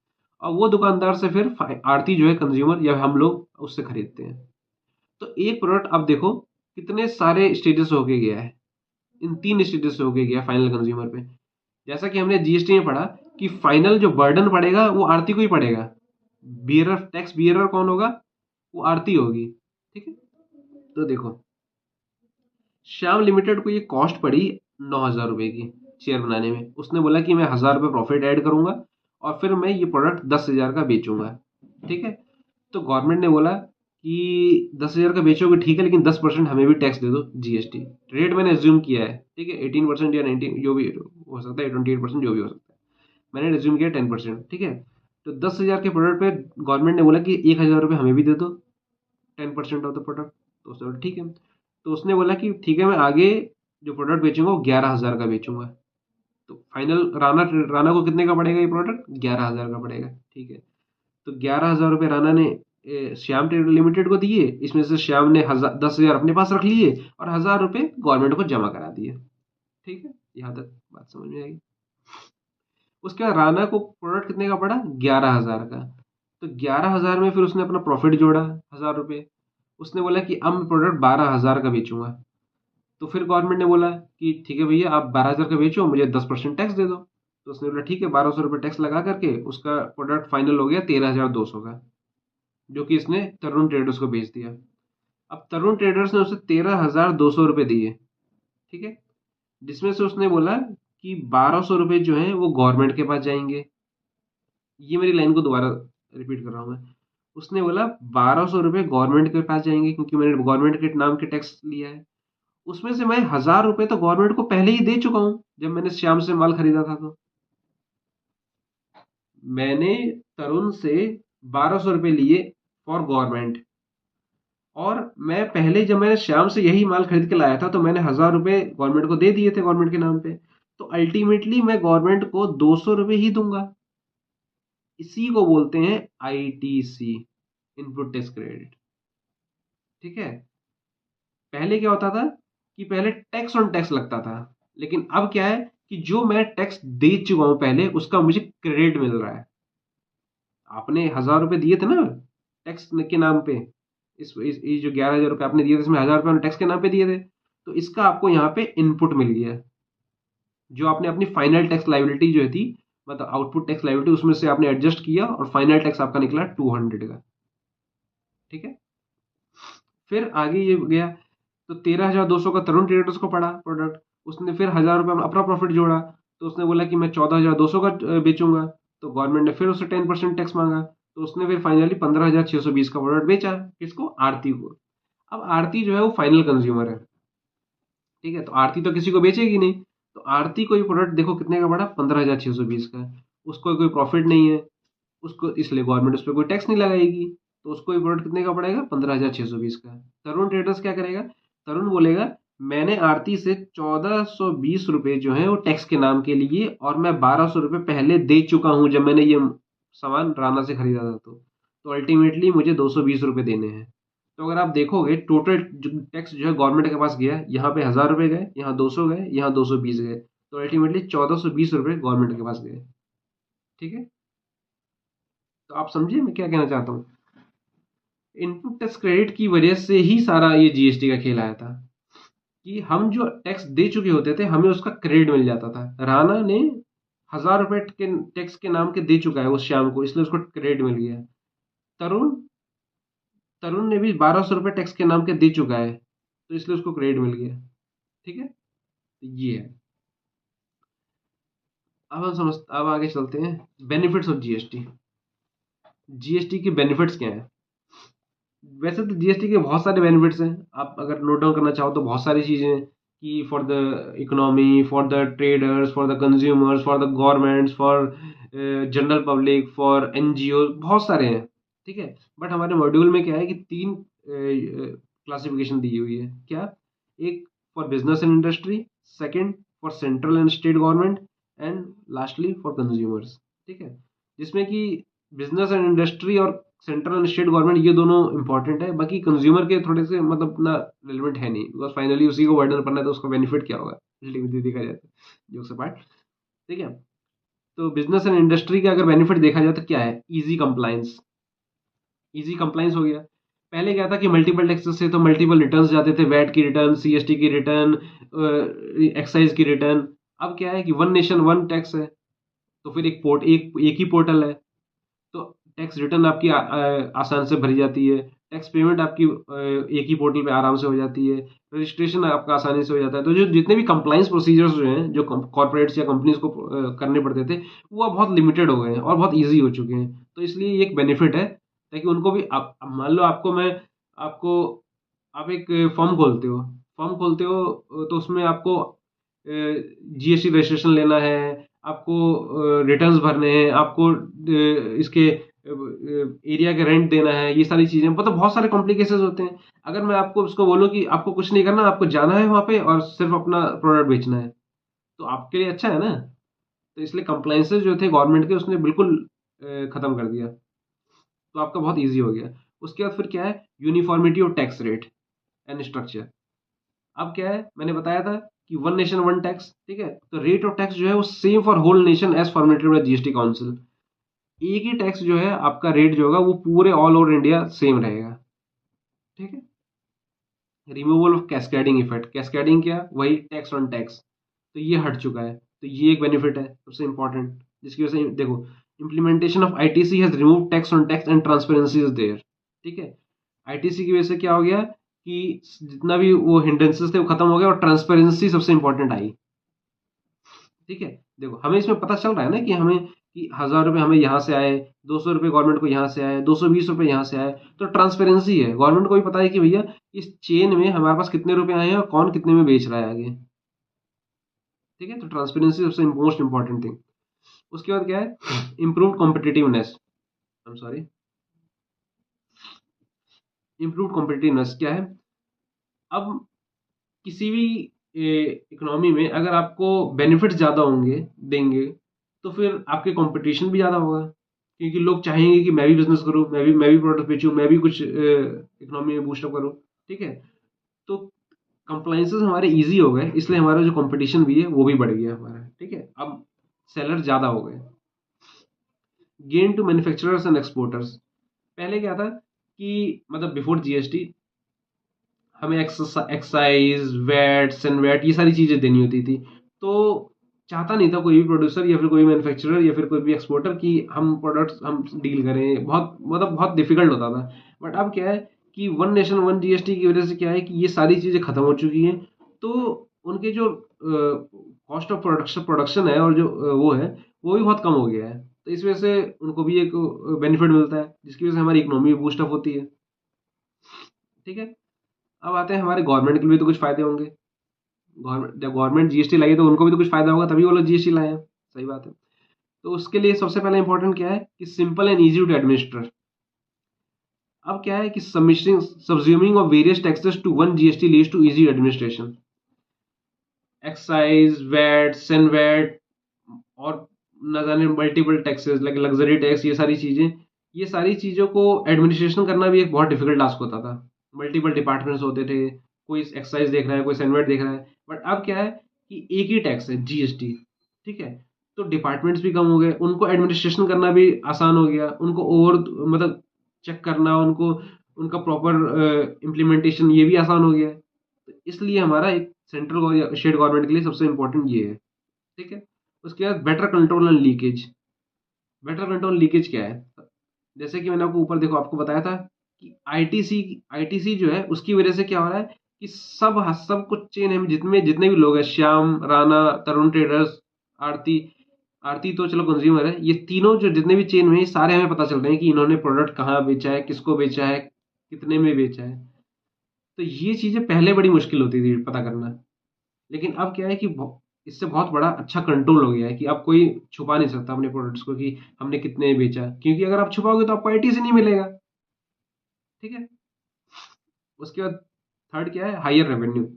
और वो दुकानदार से फिर आरती जो है कंज्यूमर या हम लोग उससे खरीदते हैं। तो एक प्रोडक्ट अब देखो कितने सारे स्टेजेस होके गया है, इन 3 स्टेजेस से होके गया फाइनल कंज्यूमर पे। जैसा कि हमने जीएसटी में पढ़ा कि फाइनल जो बर्डन पड़ेगा वो आरती को ही पड़ेगा। बियरर, टैक्स बियरर कौन होगा? वो आरती होगी। ठीक है। तो देखो, श्याम लिमिटेड को ये कॉस्ट पड़ी 9,000 रुपए की शेयर बनाने में। उसने बोला कि मैं 1,000 रुपये प्रॉफिट ऐड करूंगा और फिर मैं ये प्रोडक्ट 10,000 का बेचूंगा। ठीक है। तो गवर्नमेंट ने बोला कि 10,000 का बेचोगे ठीक है, लेकिन 10% हमें भी टैक्स दे दो, जीएसटी। रेट मैंने एज्यूम किया है। ठीक है। 18% या 19, जो भी हो सकता है, 28% जो भी हो सकता है। मैंने रिज्यूम किया 10%। ठीक है। तो 10,000 के प्रोडक्ट पे गवर्नमेंट ने बोला कि 1,000 रुपये हमें भी दे दो, 10% ऑफ द प्रोडक्ट। तो उसने बोला ठीक है। तो उसने बोला कि ठीक है, मैं आगे जो प्रोडक्ट बेचूंगा वो 11,000 का बेचूंगा। तो फाइनल राना राना को कितने का पड़ेगा ये प्रोडक्ट? 11,000 का पड़ेगा। ठीक है। तो 11,000 रुपये राना ने श्याम ट्रेड लिमिटेड को दिए। इसमें से श्याम ने 10,000 अपने पास रख लिए और 1,000 रुपये गवर्नमेंट को जमा करा दिए। ठीक है। यहाँ तक बात समझ में आएगी। उसके बाद राना को प्रोडक्ट कितने का पड़ा? 11,000 का। तो 11,000 में फिर उसने अपना प्रॉफिट जोड़ा 1,000 रुपये। उसने बोला कि अब मैं प्रोडक्ट 12,000 का बेचूंगा। तो फिर गवर्नमेंट ने बोला कि ठीक है भैया, आप 12,000 का बेचो, मुझे 10% टैक्स दे दो। तो उसने बोला ठीक है, 1,200 रुपये टैक्स लगा करके उसका प्रोडक्ट फाइनल हो गया 13,200 का, जो कि इसने तरुण ट्रेडर्स को बेच दिया। अब तरुण ट्रेडर्स ने उसे 13,200 रुपये दिए। ठीक है। जिसमें से उसने बोला कि 1,200 रुपये जो है वो गवर्नमेंट के पास जाएंगे। ये मेरी लाइन को दोबारा रिपीट कर रहा हूँ मैं। उसने बोला 1,200 रुपये गवर्नमेंट के पास जाएंगे क्योंकि मैंने गवर्नमेंट के नाम के टैक्स लिया है। उसमें से मैं 1,000 रुपये तो गवर्नमेंट को पहले ही दे चुका हूँ जब मैंने श्याम से माल खरीदा था। तो मैंने तरुण से 1,200 रुपये लिए फॉर गवर्नमेंट, और मैं पहले जब मैंने श्याम से यही माल खरीद के लाया था तो मैंने 1,000 रुपये गवर्नमेंट को दे दिए थे गवर्नमेंट के नाम पे। तो अल्टीमेटली मैं गवर्नमेंट को 200 रुपये ही दूंगा। इसी को बोलते हैं आईटीसी, इनपुट टैक्स क्रेडिट। ठीक है। पहले क्या होता था कि पहले टैक्स ऑन टैक्स लगता था, लेकिन अब क्या है कि जो मैं टैक्स दे चुका हूं पहले उसका मुझे क्रेडिट मिल रहा है। आपने 1,000 रुपये दिए थे ना टैक्स के नाम पे, इस जो 11,000 रुपये आपने दिए थे इसमें 1,000 रुपये टैक्स के नाम पे दिए थे। तो इसका आपको यहाँ पे इनपुट मिल गया, जो आपने अपनी फाइनल टैक्स लाइबिलिटी जो थी, मतलब आउटपुट टैक्स लाइबिलिटी, उसमें से आपने एडजस्ट किया और फाइनल टैक्स आपका निकला 200 का। ठीक है। फिर आगे ये गया, तो 13,200 का तरुण ट्रेडर्स को पड़ा प्रोडक्ट। उसने फिर 1,000 रुपये अपना प्रॉफिट जोड़ा। तो उसने बोला कि मैं 14,200 का बेचूंगा। तो गवर्नमेंट ने फिर उससे 10% टैक्स मांगा। तो उसने फिर फाइनली 15,620 का प्रोडक्ट बेचा। किसको? आरती को। अब आरती जो है वो फाइनल कंज्यूमर है। ठीक है। तो आरती तो किसी को बेचेगी नहीं। तो आरती को ये प्रोडक्ट देखो कितने का पड़ा? 15,620 का। उसको कोई प्रॉफिट नहीं है उसको, इसलिए गवर्नमेंट उस पर कोई टैक्स नहीं लगाएगी। तो उसको ये प्रोडक्ट कितने का पड़ेगा? 15,620 का। तरुण ट्रेडर्स क्या करेगा? तरुण बोलेगा मैंने आरती से 1,420 रुपये जो है वो टैक्स के नाम के लिए, और मैं 1,200 रुपये पहले दे चुका हूं जब मैंने ये सामान राना से खरीदा था। तो अल्टीमेटली मुझे 220 रुपये देने हैं। तो अगर आप देखोगे टोटल टैक्स जो है गवर्नमेंट के पास गया, यहाँ पे 1,000 रुपये गए, यहाँ 200 गए, यहाँ 220 गए। तो अल्टीमेटली 1,420 रुपये गवर्नमेंट के पास गए। ठीक है। तो आप समझिए मैं क्या कहना चाहता हूँ। इनपुट टैक्स क्रेडिट की वजह से ही सारा ये जीएसटी का खेल आया था कि हम जो टैक्स दे चुके होते थे हमें उसका क्रेडिट मिल जाता था। राणा ने 1000 रुपए के टैक्स के नाम के दे चुका है उस शाम को, इसलिए उसको क्रेडिट मिल गया। तरुण तरुण ने भी 1200 रुपये टैक्स के नाम के दे चुका है, तो इसलिए उसको क्रेडिट मिल गया। ठीक है, तो ये है। अब आगे चलते हैं बेनिफिट्स ऑफ जीएसटी। जीएसटी के बेनिफिट्स क्या हैं? वैसे तो जीएसटी के बहुत सारे बेनिफिट्स हैं, आप अगर नोट डाउन करना चाहो तो बहुत सारी चीज़ें हैं कि for the economy, for the traders, for the consumers, for the governments, for general public, for NGO, बहुत सारे हैं। ठीक है, बट हमारे मॉड्यूल में क्या है कि 3 क्लासिफिकेशन दी हुई है। क्या? एक for business and industry, second for central and state government, and lastly for consumers. ठीक है, जिसमें कि बिजनेस एंड इंडस्ट्री और सेंट्रल एंड स्टेट गवर्नमेंट ये दोनों इंपॉर्टेंट है, बाकी कंज्यूमर के थोड़े से मतलब इतना रिलेवेंट है नहीं, बिकॉज फाइनली उसी को वर्डन करना है तो उसका बेनिफिट क्या होगा अल्टीमेटली देखा जाए तो, जो से पार्ट। ठीक है, तो बिजनेस एंड इंडस्ट्री का अगर बेनिफिट देखा जाए तो क्या है? Easy compliance. इजी कंप्लाइंस हो गया। पहले क्या था कि मल्टीपल टैक्सेस से तो मल्टीपल रिटर्न्स जाते थे, वैट की रिटर्न, सीएसटी की रिटर्न, एक्साइज की रिटर्न। अब क्या है कि वन नेशन वन टैक्स है, तो फिर एक ही पोर्टल है, तो टैक्स रिटर्न आपकी आसान से भरी जाती है, टैक्स पेमेंट आपकी एक ही पोर्टल पे आराम से हो जाती है, रजिस्ट्रेशन आपका आसानी से हो जाता है। तो जो जितने भी कंप्लाइंस प्रोसीजर्स जो हैं जो कॉर्पोरेट्स या कंपनीज को करने पड़ते थे, वो अब बहुत लिमिटेड हो गए हैं और बहुत ईजी हो चुके हैं। तो इसलिए ये एक बेनिफिट है, ताकि उनको भी अब मान लो आपको आप एक फॉर्म खोलते हो तो उसमें आपको जीएसटी रजिस्ट्रेशन लेना है, आपको रिटर्न्स भरने हैं, आपको इसके एरिया का रेंट देना है, ये सारी चीज़ें मतलब बहुत सारे कॉम्प्लिकेशंस होते हैं। अगर मैं आपको उसको बोलूँ कि आपको कुछ नहीं करना, आपको जाना है वहाँ पे और सिर्फ अपना प्रोडक्ट बेचना है, तो आपके लिए अच्छा है ना। तो इसलिए कंप्लाइंसेस जो थे गवर्नमेंट के उसने बिल्कुल ख़त्म कर दिया, तो आपका बहुत ईजी हो गया। उसके बाद फिर क्या है? Uniformity of tax rate and structure. अब क्या है, मैंने बताया था कि वन नेशन वन टैक्स। ठीक है, तो रेट ऑफ टैक्स जो है वो same for whole nation as formatted by GST council. एक ही टैक्स जो है आपका रेट जो होगा वो पूरे ऑल ओवर इंडिया सेम रहेगा। ठीक है, removal of cascading effect. Cascading क्या? वही टैक्स ऑन टैक्स, तो ये हट चुका है, तो ये एक बेनिफिट है सबसे इंपॉर्टेंट, जिसकी वजह से देखो implementation of ITC has remove tax on tax and transparency is there. ठीक है, आईटीसी की वजह से क्या हो गया कि जितना भी वो हिंड्रेंसेस थे वो खत्म हो गया और ट्रांसपेरेंसी सबसे इंपॉर्टेंट आई। ठीक है, देखो हमें इसमें पता चल रहा है ना कि हमें कि 1000 रुपये हमें यहाँ से आए, 200 रुपये गवर्नमेंट को यहाँ से आए, 220 रुपये यहाँ से आए, तो ट्रांसपेरेंसी है, गवर्नमेंट को भी पता है कि भैया इस चेन में हमारे पास कितने रुपए आए हैं और कौन कितने में बेच रहा है आगे। ठीक है, तो ट्रांसपेरेंसी सबसे मोस्ट इंपॉर्टेंट थिंग। उसके बाद क्या है? Improve competitiveness. I am sorry, improve competitiveness क्या है? अब किसी भी इकोनॉमी में अगर आपको बेनिफिट्स ज़्यादा होंगे देंगे, तो फिर आपके कंपटीशन भी ज़्यादा होगा, क्योंकि लोग चाहेंगे कि मैं भी बिजनेस करूँ, मैं भी प्रोडक्ट बेचूँ, मैं भी कुछ इकोनॉमी में बूस्टअप करूँ। ठीक है, तो कंप्लाइंसेस हमारे इजी हो गए, इसलिए हमारा जो कंपटीशन भी है वो भी बढ़ गया हमारा। ठीक है, अब सेलर ज़्यादा हो गए। Gain to manufacturers and exporters. पहले क्या था कि मतलब बिफोर जीएसटी हमें एक्साइज, वैट, सनवैट ये सारी चीज़ें देनी होती थी, तो चाहता नहीं था कोई भी प्रोड्यूसर या फिर कोई मैन्युफैक्चरर या फिर कोई भी एक्सपोर्टर कि हम प्रोडक्ट्स हम डील करें, बहुत मतलब बहुत डिफिकल्ट होता था। बट अब क्या है कि वन नेशन वन जीएसटी की वजह से क्या है कि ये सारी चीज़ें खत्म हो चुकी हैं, तो उनके जो कॉस्ट ऑफ प्रोडक्शन है और जो वो है वो भी बहुत कम हो गया है, तो इस वजह से उनको भी एक बेनिफिट मिलता है, जिसकी वजह से हमारी इकोनॉमी बूस्टअप होती है। ठीक है, अब आते हैं हमारे गवर्नमेंट के लिए तो कुछ फायदे होंगे। गवर्नमेंट जब गवर्नमेंट जीएसटी लाई है तो उनको भी तो कुछ फायदा होगा, तभी वो लोग जीएसटी लाए हैं। सही बात है। तो उसके लिए सबसे पहले इंपॉर्टेंट क्या है कि simple and easy to administer. अब क्या है कि submitting subsuming of various taxes to one GST leads to easy administration. Excise, VAT, CENVAT और न जाने multiple taxes like luxury tax, ये सारी चीज़ों को एडमिनिस्ट्रेशन करना भी एक बहुत डिफिकल्ट टास्क होता था। मल्टीपल डिपार्टमेंट्स होते थे, कोई एक्साइज देख रहा है, कोई सनवेट देख रहा है। बट अब क्या है कि एक ही टैक्स है, जीएसटी। ठीक है, तो डिपार्टमेंट्स भी कम हो गए, उनको एडमिनिस्ट्रेशन करना भी आसान हो गया, उनको ओवर मतलब चेक करना, उनको उनका प्रॉपर इम्प्लीमेंटेशन ये भी आसान हो गया है। तो इसलिए हमारा एक सेंट्रल या स्टेट गवर्नमेंट के लिए सबसे इम्पोर्टेंट ये है। ठीक है। उसके बाद better control and leakage. Better control leakage क्या है? जैसे कि मैंने आपको ऊपर देखो आपको बताया था कि आईटीसी जो है उसकी वजह से क्या हो रहा है कि सब कुछ चेन है, जितने जितने भी लोग हैं, श्याम राणा, तरुण ट्रेडर्स, आरती। आरती तो चलो कंज्यूमर है, ये तीनों जो जितने भी चेन में हैं, सारे हमें पता चल रहे हैं कि इन्होंने प्रोडक्ट कहाँ बेचा है, किसको बेचा है, कितने में बेचा है। तो ये चीजें पहले बड़ी मुश्किल होती थी पता करना। लेकिन अब क्या है कि इससे बहुत बड़ा अच्छा कंट्रोल हो गया है कि अब कोई छुपा नहीं सकता अपने प्रोडक्ट्स को कि हमने कितने में बेचा, क्योंकि अगर आप छुपाओगे तो आपको आईटी से नहीं मिलेगा। ठीक है। उसके बाद थर्ड क्या है? Higher revenue.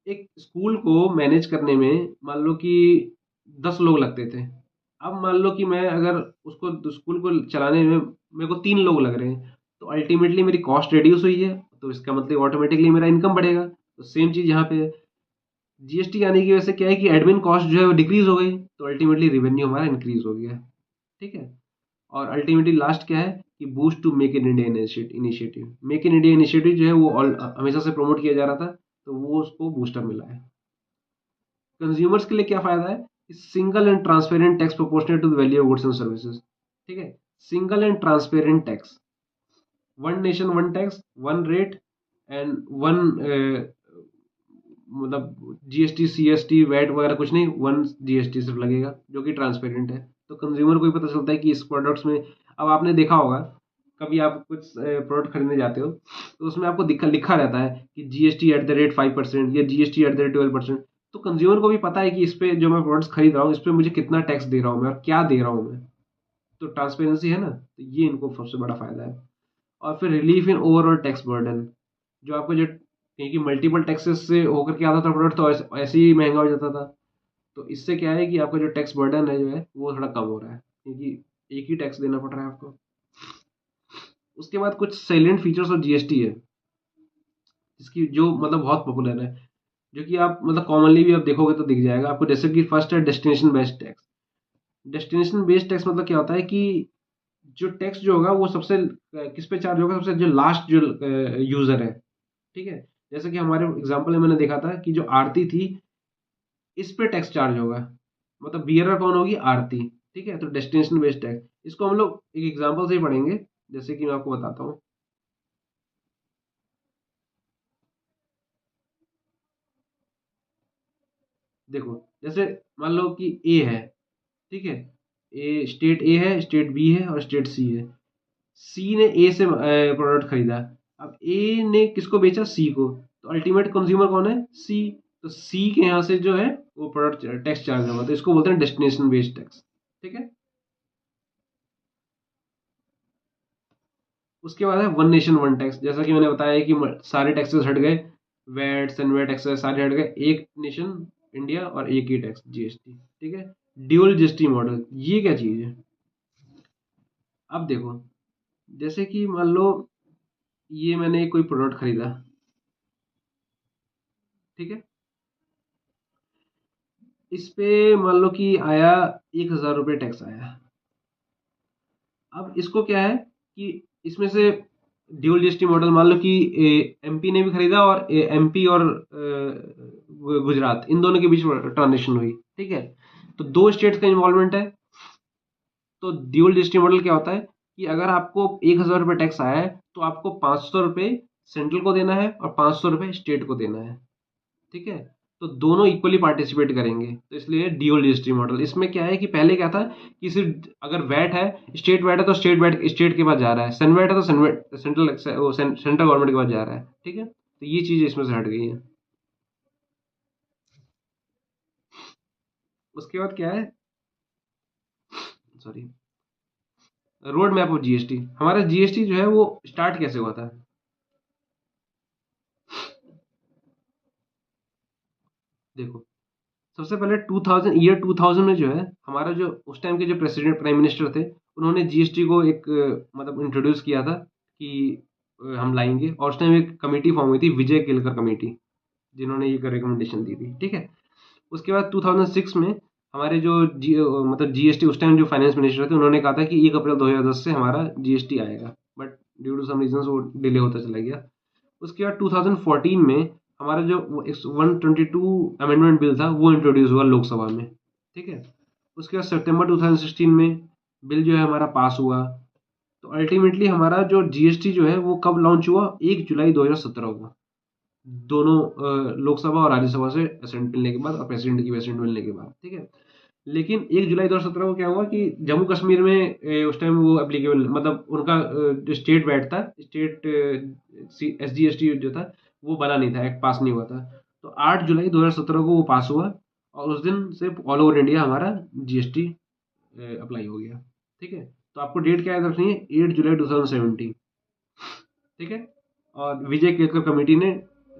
एक स्कूल को मैनेज करने में मान लो कि 10 लोग लगते थे। अब मान लो कि मैं अगर उसको स्कूल को चलाने में मेरे को 3 लोग लग रहे हैं, तो अल्टीमेटली मेरी कॉस्ट रिड्यूस हुई है, तो इसका मतलब ऑटोमेटिकली मेरा इनकम बढ़ेगा। तो सेम चीज यहाँ पे है। जीएसटी आने की वजह से क्या है कि एडमिन कॉस्ट जो है वो डिक्रीज हो गई, तो अल्टीमेटली रेवेन्यू हमारा इंक्रीज हो गया। ठीक है। और अल्टीमेटली लास्ट क्या है कि boost to make in India initiative. Make in India initiative जो है वो हमेशा से प्रमोट किया जा रहा था, तो वो उसको बूस्टर मिला है। कंज्यूमर्स के लिए क्या फायदा है? Single and transparent tax proportional to the value of goods and services. ठीक है। Single and transparent tax, one nation one tax, one rate, and one मतलब जीएसटी सीएसटी वैट वगैरह कुछ नहीं, वन जीएसटी सिर्फ लगेगा जो कि ट्रांसपेरेंट है। तो कंज्यूमर को भी पता चलता है कि इस प्रोडक्ट्स में, अब आपने देखा होगा कभी आप कुछ प्रोडक्ट खरीदने जाते हो तो उसमें आपको लिखा रहता है कि जीएसटी एट द रेट 5% या जीएसटी एट द रेट 12%। तो कंज्यूमर को भी पता है कि इस पे जो मैं प्रोडक्ट्स खरीद रहा हूँ इस पे मुझे कितना टैक्स दे रहा हूँ मैं और क्या दे रहा हूँ मैं। तो ट्रांसपेरेंसी है ना, तो ये इनको सबसे बड़ा फायदा है। और फिर relief in overall tax burden. जो आपको जो क्योंकि मल्टीपल टैक्सेस से होकर के आता था प्रोडक्ट, तो ऐसे ही महंगा हो जाता था। तो इससे क्या है कि आपका जो टैक्स बर्डन है जो है वो थोड़ा कम हो रहा है, क्योंकि एक ही टैक्स देना पड़ रहा है आपको। उसके बाद कुछ साइलेंट फीचर्स ऑफ जीएसटी है, जिसकी जो मतलब बहुत पॉपुलर है, जो कि आप मतलब कॉमनली भी आप देखोगे तो दिख जाएगा आपको। जैसे कि फर्स्ट है destination based tax. Destination based tax मतलब क्या होता है कि जो टैक्स जो होगा वो सबसे किस पे चार्ज होगा? सबसे जो लास्ट जो यूजर है। ठीक है। जैसे कि हमारे एग्जांपल में मैंने देखा था कि जो आरती थी इस पे टैक्स चार्ज होगा, मतलब बियरर कौन होगी? आरती। ठीक है। तो डेस्टिनेशन बेस्ड टैक्स इसको हम लोग एक एग्जांपल से ही पढ़ेंगे, जैसे कि मैं आपको बताता हूँ। देखो, जैसे मान लो कि ए है। ठीक है। ए स्टेट ए है, स्टेट बी है और स्टेट सी है। सी ने ए से प्रोडक्ट खरीदा। अब ए ने किसको बेचा? सी को। तो अल्टीमेट कंज्यूमर कौन है? सी। तो सी के यहाँ से जो है वो प्रोडक्ट टैक्स चार्ज होगा, तो इसको बोलते हैं डेस्टिनेशन बेस्ड टैक्स। ठीक है। उसके बाद है वन नेशन वन टैक्स। जैसा कि मैंने बताया कि सारे टैक्सेस हट गए, वैट सनवेट टैक्सेस सारे हट गए, एक नेशन इंडिया और एक ही टैक्स जीएसटी। ठीक है। ड्यूअल जीएसटी मॉडल, ये क्या चीज है? अब देखो, जैसे कि मान लो ये मैंने कोई प्रोडक्ट खरीदा। ठीक है। इस पे मान लो कि आया 1,000 रुपये टैक्स आया। अब इसको क्या है कि इसमें से ड्यूल जीएसटी मॉडल मान लो कि एमपी ने भी खरीदा और एमपी और गुजरात इन दोनों के बीच ट्रांजेक्शन हुई। ठीक है। तो दो स्टेट्स का इन्वॉल्वमेंट है। तो ड्यूल जीएसटी मॉडल क्या होता है कि अगर आपको 1,000 रुपये टैक्स आया है तो आपको 500 रुपये सेंट्रल को देना है और 500 रुपये स्टेट को देना है। ठीक है। तो दोनों इक्वली पार्टिसिपेट करेंगे, तो इसलिए ड्यूअल जीएसटी मॉडल। इसमें क्या है कि पहले क्या था कि सिर्फ अगर वैट है, स्टेट वैट है तो स्टेट वैट स्टेट के पास जा रहा है, सन वैट है तो सन वैट सेंट्रल गवर्नमेंट के पास जा रहा है। ठीक है। तो ये चीज इसमें से हट गई है। उसके बाद क्या है? Sorry, road map of GST. हमारा जीएसटी जो है वो स्टार्ट कैसे हुआ था? देखो, सबसे पहले 2000 में जो है हमारा जो उस टाइम के जो प्रेसिडेंट प्राइम मिनिस्टर थे, उन्होंने जीएसटी को एक मतलब इंट्रोड्यूस किया था कि हम लाएंगे। और उस टाइम एक कमेटी फॉर्म हुई थी, विजय केलकर कमेटी, जिन्होंने ये रिकमेंडेशन दी थी। ठीक है। उसके बाद 2006 में हमारे जो मतलब जीएसटी उस टाइम जो फाइनेंस मिनिस्टर थे उन्होंने कहा था कि 1 अप्रैल 2010 से हमारा जीएसटी आएगा, but due to some reasons वो डिले होता चला गया। उसके बाद 2014 में हमारा जो 122 अमेंडमेंट बिल था वो इंट्रोड्यूस हुआ लोकसभा में, ठीक है। उसके बाद सितंबर 2016 में बिल जो है हमारा पास हुआ। तो अल्टीमेटली हमारा जो जीएसटी जो है वो कब लॉन्च हुआ, 1 जुलाई 2017 को, दोनों लोकसभा और राज्यसभा से असेंट मिलने के बाद और प्रेसिडेंट की असेंट मिलने के बाद, ठीक है। लेकिन 1 जुलाई 2017 को क्या हुआ कि जम्मू कश्मीर में उस टाइम वो एप्लीकेबल, मतलब उनका जो स्टेट वैट था, स्टेट एसजीएसटी जो था वो बना नहीं था, एक्ट पास नहीं हुआ था। तो 8 जुलाई 2017 को वो पास हुआ और उस दिन से ऑल ओवर इंडिया हमारा जीएसटी अप्लाई हो गया, ठीक है। तो आपको डेट क्या याद रखनी है, 8 जुलाई 2017, ठीक है। और विजय केतकर कमेटी ने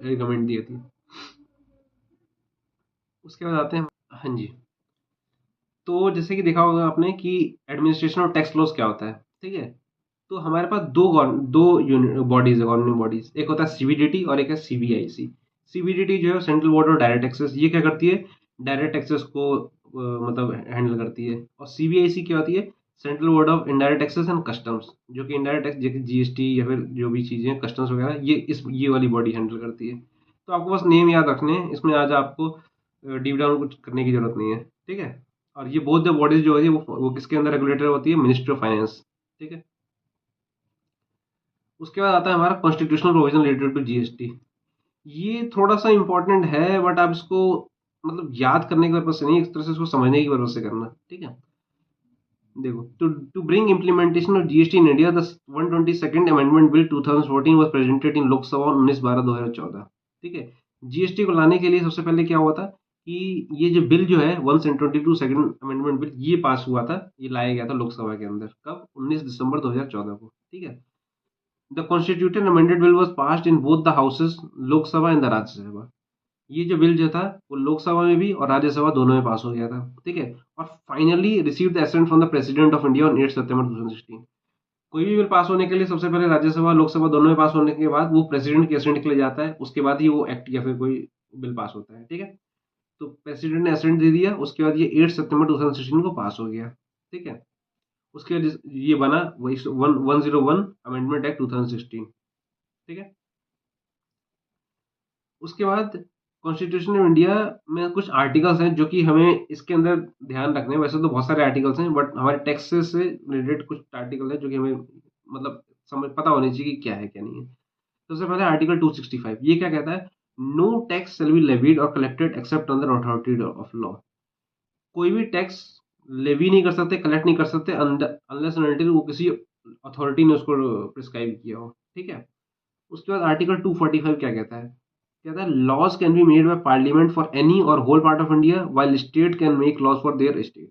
रिकमेंड दिए थी। उसके बाद आते हैं, हाँ जी। तो जैसे कि देखा होगा आपने कि एडमिनिस्ट्रेशन और टैक्स लॉस क्या होता है, ठीक है। तो हमारे पास दो बॉडीज है, गवर्नमेंट बॉडीज, एक होता है सीबीडीटी और एक है सीबीआईसी। सीबीडीटी जो है central board of direct taxes, ये क्या करती है, डायरेक्ट टैक्सेस को मतलब हैंडल करती है। और सीबीआईसी क्या होती है, central board of indirect taxes and customs, जो कि इनडायरेक्ट टैक्स जैसे जीएसटी या फिर जो भी चीज़ें हैं कस्टम्स वगैरह, ये वाली बॉडी हैंडल करती है। तो आपको बस नेम याद रखने हैं, इसमें आज आपको डीप डाउन कुछ करने की जरूरत नहीं है, ठीक है। और ये बोथ द बॉडीज जो होती है वो किसके अंदर रेगुलेटर होती है, मिनिस्ट्री ऑफ फाइनेंस, ठीक है। उसके बाद आता है हमारा constitutional provision related to GST. ये थोड़ा सा इंपॉर्टेंट है, बट आप इसको मतलब याद करने के पर्पज से नहीं, एक तरह से इसको समझने की पर्पज से करना, ठीक है। देखो, to bring implementation of GST in India, the 122nd amendment bill 2014 was presented in Lok Sabha 19/12/2014, ठीक है। जीएसटी को लाने के लिए सबसे पहले क्या हुआ था कि ये जो बिल जो है 122 अमेंडमेंट बिल ये पास हुआ था, ये लाया गया था लोकसभा के अंदर, कब, 19 दिसंबर 2014 को, ठीक है। The constituted amended bill was passed in both the houses, Lok Sabha and the Rajya Sabha. ये जो बिल जो था वो लोकसभा में भी और राज्यसभा दोनों में पास हो गया था, ठीक है। और finally receive the assent from the president of India on 8 September 2016। कोई भी बिल पास होने के लिए सबसे पहले राज्यसभा लोकसभा दोनों में पास होने के बाद वो प्रेसिडेंट के एसेंट के लिए जाता है, उसके बाद ही वो एक्ट या फिर कोई बिल पास होता है, ठीक है। तो प्रेसिडेंट ने एसेंट दे दिया, उसके बाद ये 8 सितंबर 2016 को पास हो गया, ठीक है। उसके बाद ये बना वही 101 अमेंडमेंट एक्ट 2016, ठीक है। उसके बाद कॉन्स्टिट्यूशन ऑफ इंडिया में कुछ आर्टिकल्स हैं जो कि हमें इसके अंदर ध्यान रखने हैं। वैसे तो बहुत सारे आर्टिकल्स हैं, बट हमारे टैक्सेस से रिलेटेड कुछ आर्टिकल है जो कि हमें मतलब समझ पता होनी चाहिए कि क्या है क्या नहीं है। तो सबसे पहले आर्टिकल 265, ये क्या कहता है, no tax shall be levied और collected except under authority of law. कोई भी टैक्स लेवी नहीं कर सकते, कलेक्ट नहीं कर सकते अनलेस एंड अनटिल वो किसी अथॉरिटी ने उसको प्रिस्क्राइब किया हो, ठीक है। उसके बाद आर्टिकल 245 क्या कहता है, कहता है laws can be made by parliament for any और whole part of India while state can make laws for their state.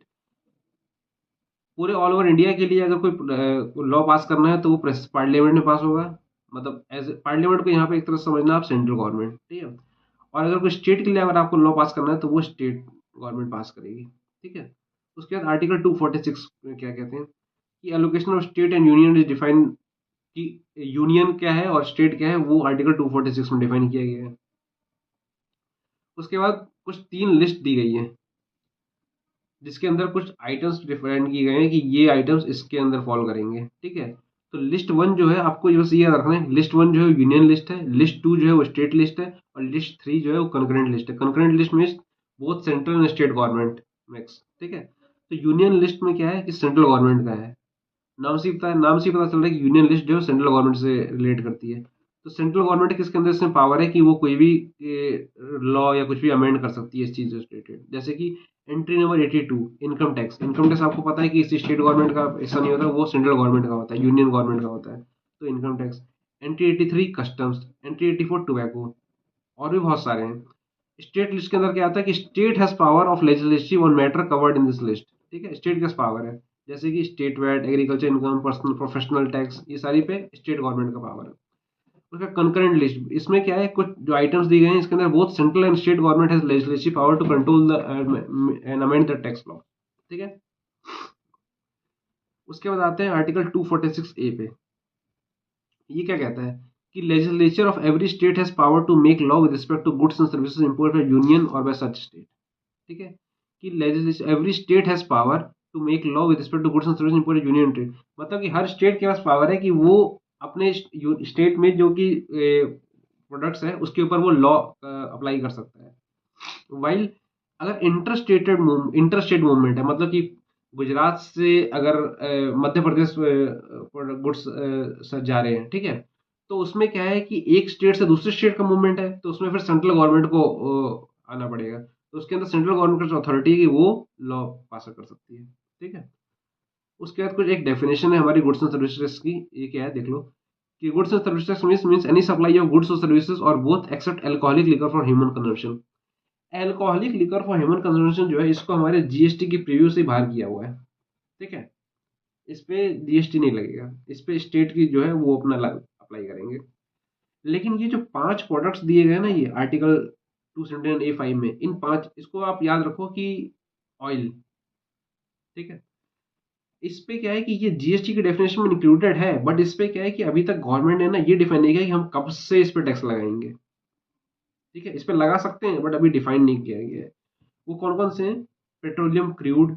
पूरे ऑल ओवर इंडिया के लिए अगर कोई लॉ पास करना है तो वो पार्लियामेंट में पास होगा, मतलब एज पार्लियामेंट को यहाँ पे एक तरह से समझना आप सेंट्रल गवर्नमेंट, ठीक है। और अगर कोई स्टेट के लिए अगर आपको लॉ पास करना है तो वो स्टेट गवर्नमेंट पास करेगी, ठीक है। उसके बाद आर्टिकल 246 में क्या कहते हैं कि allocation of state and union is define, कि यूनियन क्या है और स्टेट क्या है वो आर्टिकल 246 में डिफाइन किया गया है। उसके बाद कुछ 3 लिस्ट दी गई है जिसके अंदर कुछ आइटम्स डिफाइन किए गए हैं कि ये आइटम्स इसके अंदर फॉलो करेंगे, ठीक है। तो लिस्ट 1 जो है आपको ये बस ये याद रखना है, लिस्ट 1 जो है यूनियन लिस्ट है, लिस्ट 2 जो है वो स्टेट लिस्ट है, और लिस्ट 3 जो है वो कंकरेंट लिस्ट है। Concurrent list means both central and state government mix, ठीक है। तो यूनियन लिस्ट में क्या है कि सेंट्रल गवर्नमेंट का है, नाम से ही पता चल रहा है कि यूनियन लिस्ट जो है सेंट्रल गवर्नमेंट से रिलेट करती है। तो सेंट्रल गवर्नमेंट किसके अंदर इसमें पावर है कि वो कोई भी लॉ या कुछ भी अमेंड कर सकती है इस चीज से रिलेटेड। जैसे कि entry number 82 income tax, income tax आपको पता है कि इसी स्टेट गवर्नमेंट का ऐसा नहीं होता, वो सेंट्रल गवर्नमेंट का होता है, यूनियन गवर्नमेंट का होता है। तो income tax, entry 83 customs, entry 84 tobacco, और भी बहुत सारे हैं। स्टेट लिस्ट के अंदर क्या आता है कि state has power of legislative on matter covered in this list, ठीक है। स्टेट का पावर है, जैसे कि state VAT, agriculture income, personal professional tax, ये सारी पे स्टेट गवर्नमेंट का पावर है। उसका कंकरेंट लिस्ट, इसमें क्या है, कुछ जो आइटम्स दिए गए हैं इसके अंदर both central and state government has legislative power to control the and amend the tax law, ठीक है। उसके बाद आते हैं आर्टिकल 246 ए पे। ये क्या कहता है कि legislature of every state has power to make law with respect to goods and services imported by union और बाय सच स्टेट, ठीक है। कि legislation every state has power to make law with respect to goods and service imported union territory. मतलब कि हर state के पास power है कि वो अपने स्टेट में जो कि प्रोडक्ट्स है उसके ऊपर वो लॉ अप्लाई कर सकता है। वाइल अगर इंटरस्टेट मूवमेंट है, मतलब कि गुजरात से अगर मध्य प्रदेश गुड्स जा रहे हैं, ठीक है, तो उसमें क्या है कि एक स्टेट से दूसरे स्टेट का मूवमेंट है, तो उसमें फिर सेंट्रल गवर्नमेंट को आना पड़ेगा। तो उसके अंदर सेंट्रल गवर्नमेंट की अथॉरिटी है कि वो लॉ पास कर सकती है, ठीक है। उसके बाद कुछ एक डेफिनेशन है हमारी गुड्स एंड सर्विसेज की, ये क्या है देख लो कि goods and services means any supply of goods और सर्विसेज और both except alcoholic liquor for human consumption. Alcoholic liquor for human consumption जो है इसको हमारे जीएसटी की प्रीव्यू से बाहर किया हुआ है, ठीक है। इस पे जीएसटी नहीं लगेगा, इस पे स्टेट की जो है वो अपना अप्लाई करेंगे। लेकिन ये जो 5 प्रोडक्ट्स दिए गए ना, ये आर्टिकल 279A5 में, इन 5 इसको आप याद रखो कि ऑयल, ठीक है। इस पे क्या है कि ये जीएसटी की डेफिनेशन में इंक्लूडेड है, बट इस पे क्या है कि अभी तक गवर्नमेंट ने ना ये डिफाइन नहीं किया कि हम कब से इस पे टैक्स लगाएंगे, ठीक है। इस पे लगा सकते हैं बट अभी डिफाइन नहीं किया गया है। वो कौन कौन से हैं? Petroleum crude,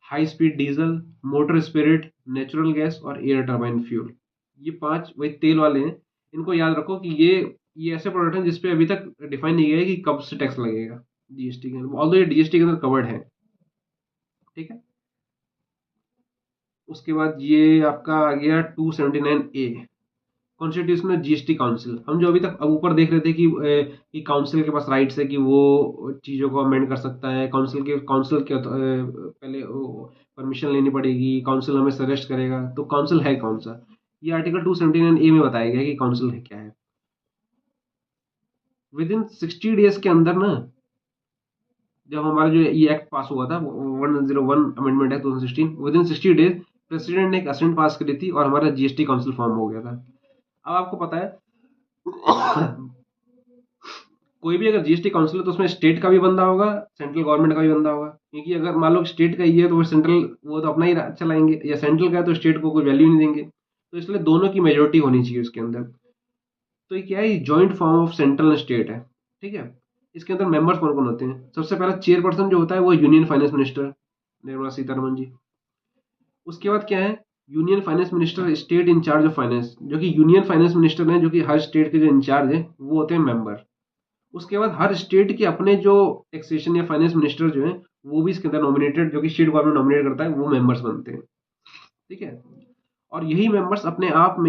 high speed diesel, motor spirit, natural gas और एयर टर्बाइन फ्यूल। ये 5 वही तेल वाले हैं। इनको याद रखो कि ये ऐसे प्रोडक्ट हैं जिसपे अभी तक डिफाइन नहीं गया है कि कब से टैक्स लगेगा जीएसटी के अंदर, ऑल्दो ये जीएसटी के अंदर कवर्ड है, ठीक है। उसके बाद ये आपका आ गया 279A, कॉन्स्टिट्यूशनल जीएसटी काउंसिल। हम जो अभी तक अब ऊपर देख रहे थे कि काउंसिल के पास राइट्स है कि वो चीज़ों को अमेंड कर सकता है, काउंसिल के पहले परमिशन लेनी पड़ेगी, काउंसिल हमें सजेस्ट करेगा। तो काउंसिल है कौन सा? ये आर्टिकल 279A में बताया गया है कि काउंसिल है क्या है। विद इन 60 डेज के अंदर ना, जब हमारा जो ये एक्ट पास हुआ था 101 amendment act 2016, with in 60 days president ने एक असेंट पास करी थी और हमारा जीएसटी काउंसिल फॉर्म हो गया था। अब आपको पता है कोई भी अगर जीएसटी काउंसिल है तो उसमें स्टेट का भी बंदा होगा, सेंट्रल गवर्नमेंट का भी बंदा होगा। क्योंकि अगर मान लो स्टेट का ही है तो फिर सेंट्रल वो तो अपना ही चलाएंगे, या सेंट्रल का है तो स्टेट को कोई वैल्यू नहीं देंगे। तो इसलिए दोनों की मेजोरिटी होनी चाहिए उसके अंदर। तो ये क्या है, joint form of central and state है, ठीक है। इसके अंदर मेंबर्स कौन कौन होते हैं? सबसे पहला चेयरपर्सन जो होता है वो union finance minister Nirmala Sitharaman ji. उसके बाद क्या है, union finance minister state incharge of finance, जो कि यूनियन फाइनेंस मिनिस्टर हैं, जो कि हर स्टेट के जो इंचार्ज है वो होते हैं मेंबर। उसके बाद हर स्टेट के अपने जो टैक्सेशन या फाइनेंस मिनिस्टर जो है वो भी इसके अंदर नॉमिनेटेड, जो कि स्टेट गवर्नमेंट नॉमिनेट करता है, वो मेंबर्स बनते हैं, ठीक है। और यही मेंबर्स अपने आप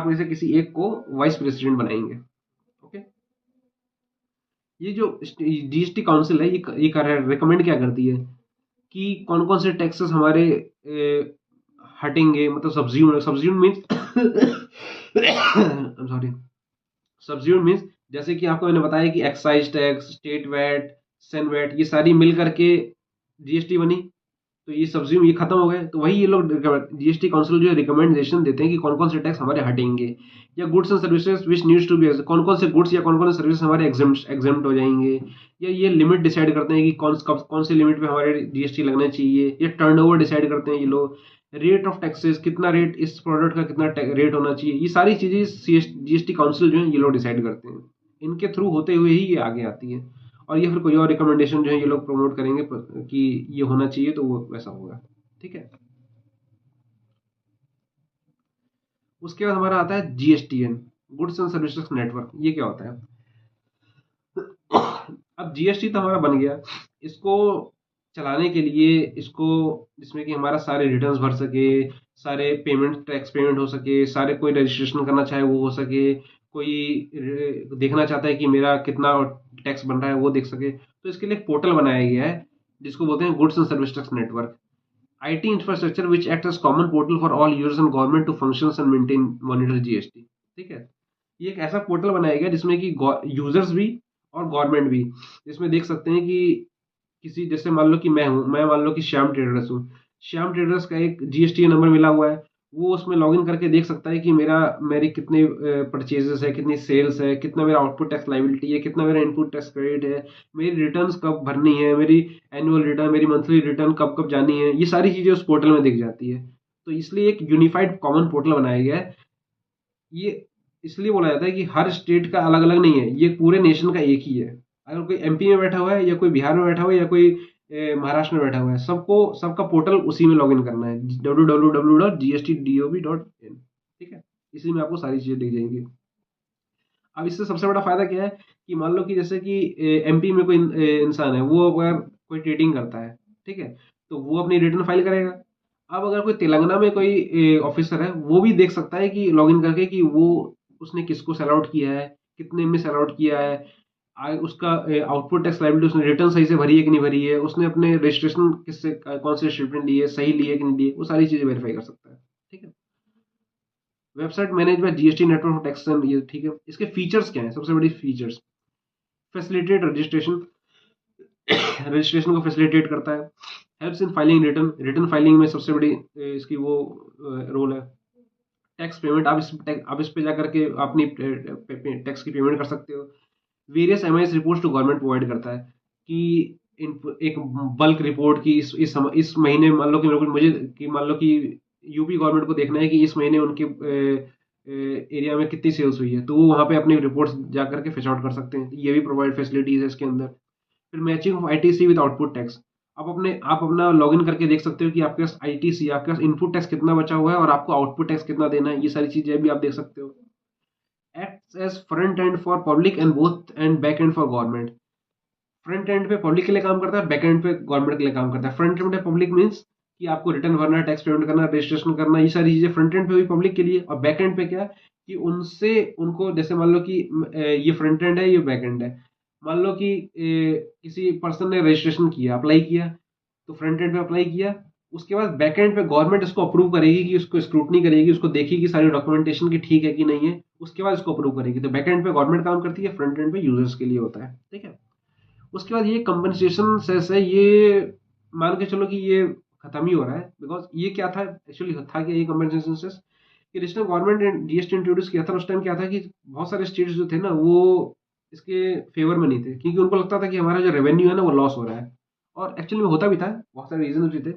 में से किसी एक को वाइस प्रेसिडेंट बनाएंगे, ओके। ये जो जीएसटी काउंसिल है ये रिकमेंड क्या करती है कि कौन कौन से टैक्सेस हमारे हटेंगे, मतलब subsume means sorry, subsume means जैसे कि आपको मैंने बताया कि excise tax, state VAT, CENVAT, ये सारी मिल करके जीएसटी बनी। तो ये सब्ज्यूम ये खत्म हो गए, तो वही ये लोग जीएसटी काउंसिल जो रिकमेंडेशन देते हैं कि कौन कौन से टैक्स हमारे हटेंगे, या goods and services which needs to be, कौन कौन से गुड्स या कौन कौन से सर्विस हमारे एग्जेम्प्ट हो जाएंगे, या ये लिमिट डिसाइड करते हैं कि कौन से लिमिट पे हमारे जीएसटी लगना चाहिए, या टर्नओवर डिसाइड करते हैं ये लोग, रेट ऑफ टैक्सेस, कितना रेट इस प्रोडक्ट का कितना रेट होना चाहिए। ये सारी चीजें जीएसटी काउंसिल जो है ये लोग डिसाइड करते हैं। इनके थ्रू होते हुए ही ये आगे आती है, और ये फिर कोई और रिकमेंडेशन जो है ये लोग प्रमोट करेंगे कि ये होना चाहिए तो वो वैसा होगा, ठीक है। उसके बाद हमारा आता है GSTN, goods and services network. ये क्या होता है? अब जीएसटी तो हमारा बन गया, इसको चलाने के लिए इसको, जिसमें कि हमारा सारे रिटर्न्स भर सके, सारे टैक्स पेमेंट हो सके, सारे कोई रजिस्ट्रेशन करना चाहे वो हो सके, कोई देखना चाहता है कि मेरा कितना टैक्स बन रहा है वो देख सके, तो इसके लिए एक पोर्टल बनाया गया है जिसको बोलते हैं goods and service tax network. IT infrastructure which acts as common portal for all users and government to functions and maintain monitor GST, ठीक है। ये एक ऐसा पोर्टल बनाया गया जिसमें कि यूजर्स भी और गवर्नमेंट भी इसमें देख सकते हैं कि किसी, जैसे मान लो कि मैं मान लो कि श्याम ट्रेडर्स हूँ, श्याम ट्रेडर्स का एक जीएसटी नंबर मिला हुआ है, वो उसमें लॉगिन करके देख सकता है कि मेरी कितने परचेजेस है, कितनी सेल्स है, कितना मेरा आउटपुट टैक्स लाइबिलिटी है, कितना मेरा इनपुट टैक्स क्रेडिट है, मेरी रिटर्न्स कब भरनी है, मेरी एनुअल रिटर्न, मेरी मंथली रिटर्न कब कब जानी है, ये सारी चीज़ें उस पोर्टल में दिख जाती है। तो इसलिए एक यूनिफाइड कॉमन पोर्टल बनाया गया है। ये इसलिए बोला जाता है कि हर स्टेट का अलग अलग नहीं है, ये पूरे नेशन का एक ही है। अगर कोई एमपी में बैठा हुआ है, या कोई बिहार में बैठा हुआ है, या कोई महाराष्ट्र में बैठा हुआ है, सबको सबका पोर्टल उसी में लॉगिन करना है, www.gstdo.in। ठीक है, इसी में आपको सारी चीज़ें दिख जाएंगी। अब इससे सबसे बड़ा फायदा क्या है कि मान लो कि जैसे कि एमपी में कोई इंसान है, वो अगर कोई ट्रेडिंग करता है, ठीक है, तो वो अपनी रिटर्न फाइल करेगा। अब अगर कोई तेलंगाना में कोई ऑफिसर है, वो भी देख सकता है कि लॉगिन करके कि वो उसने किसको सेल आउट किया है, कितने में सेल आउट किया है, उसका आउटपुट टैक्स लायबिलिटी उसने रिटर्न सही से भरी है कि नहीं भरी है, उसने अपने रजिस्ट्रेशन किससे कौन से शिपमेंट लिए, सही लिए कि नहीं लिए, वो सारी चीजें वेरीफाई कर सकता है। ठीक है, website manage by GST network protection, ये ठीक है। इसके फीचर्स क्या है, सबसे बड़ी फीचर्स, फैसिलिटेट रजिस्ट्रेशन, रजिस्ट्रेशन को फैसिलिटेट करता है, helps in filing return, return filing में सबसे बड़ी इसकी वो रोल है। टैक्स पेमेंट, आप इस पे जाकर के अपनी टैक्स की पेमेंट कर सकते हो। Various MIS reports to government provide करता है कि एक बल्क रिपोर्ट की इस महीने मान लो कि मेरे को मुझे कि मान लो कि यूपी गवर्नमेंट को देखना है कि इस महीने उनके एरिया में कितनी सेल्स हुई है, तो वो वहाँ पे अपनी रिपोर्ट्स जा करके फिश आउट कर सकते हैं। ये भी प्रोवाइड फैसिलिटीज है इसके अंदर। फिर matching of ITC with output tax, आप अपना लॉगिन करके देख सकते हो कि आपके पास आईटीसी, आपके पास इनपुट टैक्स कितना बचा हुआ है और आपको आउटपुट टैक्स कितना देना है, ये सारी चीजें भी आप देख सकते हो। Acts as front end for public and both and back end for government. Front end पे पब्लिक के लिए काम करता है, बैक एंड पे गवर्नमेंट के लिए काम करता है। फ्रंट एंड पे पब्लिक मीन्स कि आपको रिटर्न भरना है, टैक्स पेमेंट करना, रजिस्ट्रेशन करना, ये सारी चीजें फ्रंट एंड पे हुई पब्लिक के लिए। और बैक एंड पे क्या कि उनसे उनको जैसे मान लो कि ये फ्रंट एंड है, ये बैक एंड है। मान लो कि किसी पर्सन ने रजिस्ट्रेशन किया, अप्लाई किया, तो फ्रंट एंड पे अप्लाई किया, उसके बाद बैक एंड पे गवर्नमेंट इसको अप्रूव करेगी, कि उसको स्क्रूटनी करेगी, उसको देखेगी सारी डॉक्यूमेंटेशन की ठीक है कि नहीं है, उसके बाद इसको अप्रूव करेगी। तो बैक एंड पे गवर्नमेंट काम करती है, फ्रंट एंड पे यूजर्स के लिए होता है। ठीक है, उसके बाद ये कंपनसेशन सेस है, ये मान के चलो कि ये खत्म ही हो रहा है। बिकॉज ये क्या था एक्चुअली, था कि ये कंपनसेशन सेस कि जिस टाइम गवर्नमेंट जीएसटी इंट्रोड्यूस किया था, उस टाइम क्या था कि बहुत सारे स्टेट्स जो थे ना, वो इसके फेवर में नहीं थे, क्योंकि उनको लगता था कि हमारा जो रेवेन्यू है ना, वो लॉस हो रहा है। और एक्चुअली में होता भी था, बहुत सारे रीजन भी थे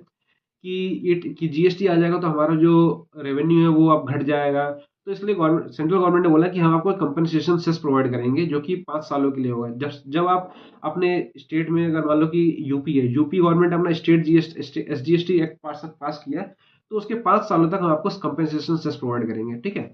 कि ये कि जीएसटी आ जाएगा तो हमारा जो रेवेन्यू है वो अब घट जाएगा। तो इसलिए गवर्नमेंट, सेंट्रल गवर्नमेंट ने बोला कि हम आपको कंपनसेशन सेस प्रोवाइड करेंगे, जो कि 5 सालों के लिए होगा। जब जब आप अपने स्टेट में, अगर मान लो कि यूपी है, यूपी गवर्नमेंट अपना स्टेट एसजीएसटी एक्ट पास किया, तो उसके 5 सालों तक हम आपको कंपनसेशन सेस प्रोवाइड करेंगे। ठीक है,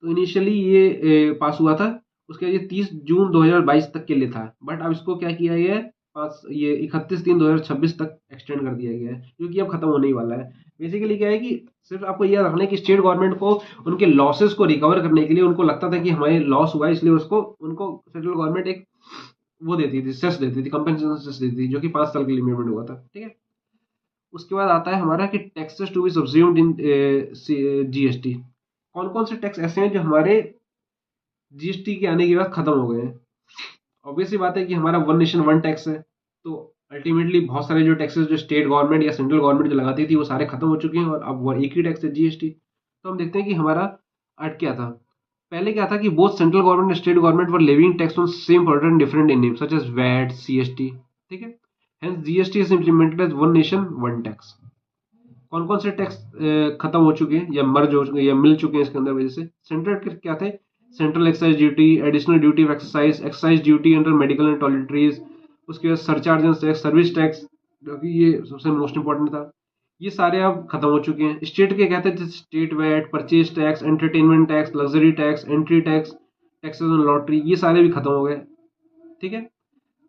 तो इनिशियली ये पास हुआ था, उसके बाद ये 30 जून 2022 तक के लिए था, बट अब इसको क्या किया गया है, पास ये 31/3/2026 तक एक्सटेंड कर दिया गया है, क्योंकि अब खत्म होने ही वाला है। बेसिकली क्या है कि सिर्फ आपको यह रखना है कि स्टेट गवर्नमेंट को उनके लॉसेस को रिकवर करने के लिए, उनको लगता था कि हमारे लॉस हुआ है, इसलिए उसको उनको सेंट्रल गवर्नमेंट एक वो देती थी, सेस देती थी, कंपनसेशन सेस देती थी, जो कि 5 साल के लिए इम्प्लीमेंट हुआ था। ठीक है, उसके बाद आता है हमारा कि taxes to be subsumed in GST. कौन कौन से टैक्स ऐसे हैं जो हमारे जीएसटी के आने के बाद खत्म हो गए हैं। ऑब्वियस सी बात है कि हमारा वन नेशन वन टैक्स है, तो अल्टीमेटली बहुत सारे जो टैक्सेस जो स्टेट गवर्नमेंट या सेंट्रल गवर्नमेंट जो लगाती थी, वो सारे खत्म हो चुके हैं, और अब वो एक ही टैक्स है, जीएसटी। तो हम देखते हैं कि हमारा अर्ट क्या था। पहले क्या था कि both central government and state government were levying tax on same product different in name, such as VAT, CST. ठीक है, hence GST is implemented as one nation one tax. कौन कौन से टैक्स खत्म हो चुके हैं, या मर्ज हो चुके हैं, या मिल चुके हैं इसके अंदर वजह से। सेंट्रल के क्या थे, central excise duty, additional duty of excise, excise duty under medical and toiletries, उसके बाद surcharge and tax, service tax, जो कि ये सबसे मोस्ट इंपॉर्टेंट था। ये सारे अब खत्म हो चुके हैं। स्टेट के कहते हैं state VAT, purchase tax, entertainment tax, luxury tax, entry tax, taxes on lottery, ये सारे भी खत्म हो गए। ठीक है,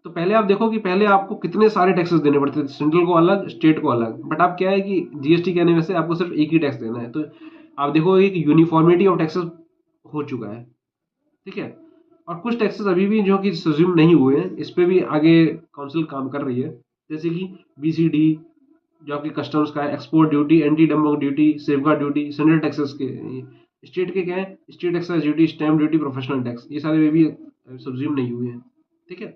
तो पहले आप देखो कि पहले आपको कितने सारे टैक्सेस देने पड़ते थे, सेंट्रल को अलग, स्टेट को अलग। बट अब क्या है कि जीएसटी के आने में से आपको सिर्फ एक ही टैक्स देना है, तो आप देखोगे कि यूनिफॉर्मिटी ऑफ टैक्सेस हो चुका है। ठीक है, और कुछ टैक्सेस अभी भी जो कि सज्यूम नहीं हुए हैं, इस पे भी आगे काउंसिल काम कर रही है, जैसे कि बीसीडी, जो आपकी कस्टम्स का है, export duty, anti dumping duty, safeguard duty, central taxes के। स्टेट के क्या है, state excise duty, stamp duty, professional tax, ये सारे भी सब्ज्यूम नहीं हुए हैं। ठीक है,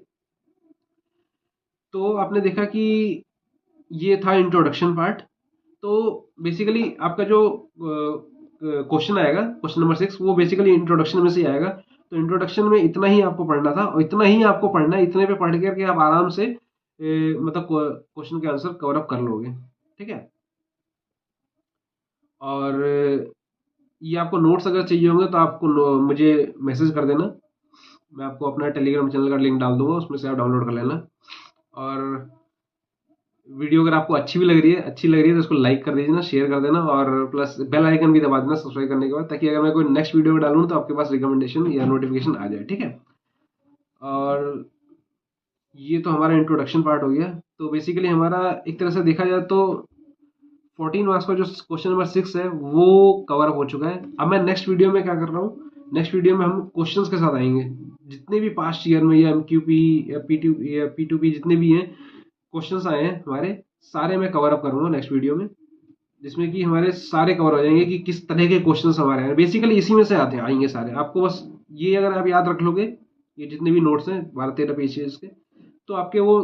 तो आपने देखा कि ये था इंट्रोडक्शन पार्ट। तो बेसिकली आपका जो क्वेश्चन आएगा, क्वेश्चन नंबर 6, वो बेसिकली इंट्रोडक्शन में से ही आएगा। तो इंट्रोडक्शन में इतना ही आपको पढ़ना था, और इतना ही आपको पढ़ना है, इतने पे पढ़ करके आप आराम से मतलब क्वेश्चन के आंसर कवर अप कर लोगे। ठीक है, और ये आपको नोट्स अगर चाहिए होंगे तो आपको मुझे मैसेज कर देना, मैं आपको अपना टेलीग्राम चैनल का लिंक डाल दूंगा, उसमें से आप डाउनलोड कर लेना। और वीडियो अगर आपको अच्छी लग रही है तो उसको लाइक कर दीजिए ना, शेयर कर देना, और प्लस बेल आइकन भी दबा देना सब्सक्राइब करने के बाद, ताकि अगर मैं कोई नेक्स्ट वीडियो डालूँ तो आपके पास रिकमेंडेशन या नोटिफिकेशन आ जाए, ठीक है। और ये तो हमारा इंट्रोडक्शन पार्ट हो गया। तो बेसिकली हमारा एक तरह से देखा जाए तो 14 मार्क्स का जो क्वेश्चन नंबर 6 है वो कवर अप हो चुका है। अब मैं नेक्स्ट वीडियो में क्या कर रहा हूँ, नेक्स्ट वीडियो में हम क्वेश्चंस के साथ आएंगे, जितने भी पास्ट ईयर में या MQP या P2P जितने भी हैं क्वेश्चंस आए हैं हमारे, सारे मैं कवर अप करूंगा नेक्स्ट वीडियो में, जिसमें कि हमारे सारे कवर हो जाएंगे कि किस तरह के क्वेश्चंस हमारे हैं। बेसिकली इसी में से आते हैं, आएंगे सारे। आपको बस ये अगर आप याद रख लोगे, ये जितने भी नोट्स हैं 12-13 पेजेस के, तो आपके वो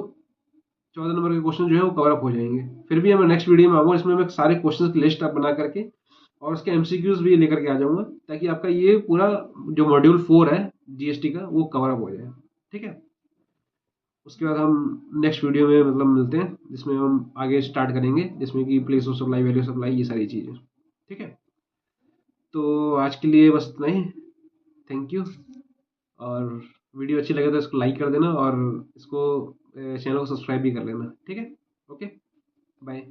14 नंबर के क्वेश्चन जो है वो कवर अप हो जाएंगे। फिर भी मैं नेक्स्ट वीडियो में आऊंगा, इसमें मैं सारे क्वेश्चन की लिस्ट आप बना करके और उसके MCQs भी लेकर के आ जाऊंगा, ताकि आपका ये पूरा जो मॉड्यूल 4 है GST का वो कवर अप हो जाए, ठीक है। उसके बाद हम नेक्स्ट वीडियो में मतलब मिलते हैं, जिसमें हम आगे स्टार्ट करेंगे, जिसमें कि place of supply, value supply, ये सारी चीज़ें, ठीक है। तो आज के लिए बस इतना ही। Thank you. और वीडियो अच्छी लगे तो इसको लाइक कर देना, और इसको चैनल को सब्सक्राइब भी कर लेना, ठीक है। Okay, bye.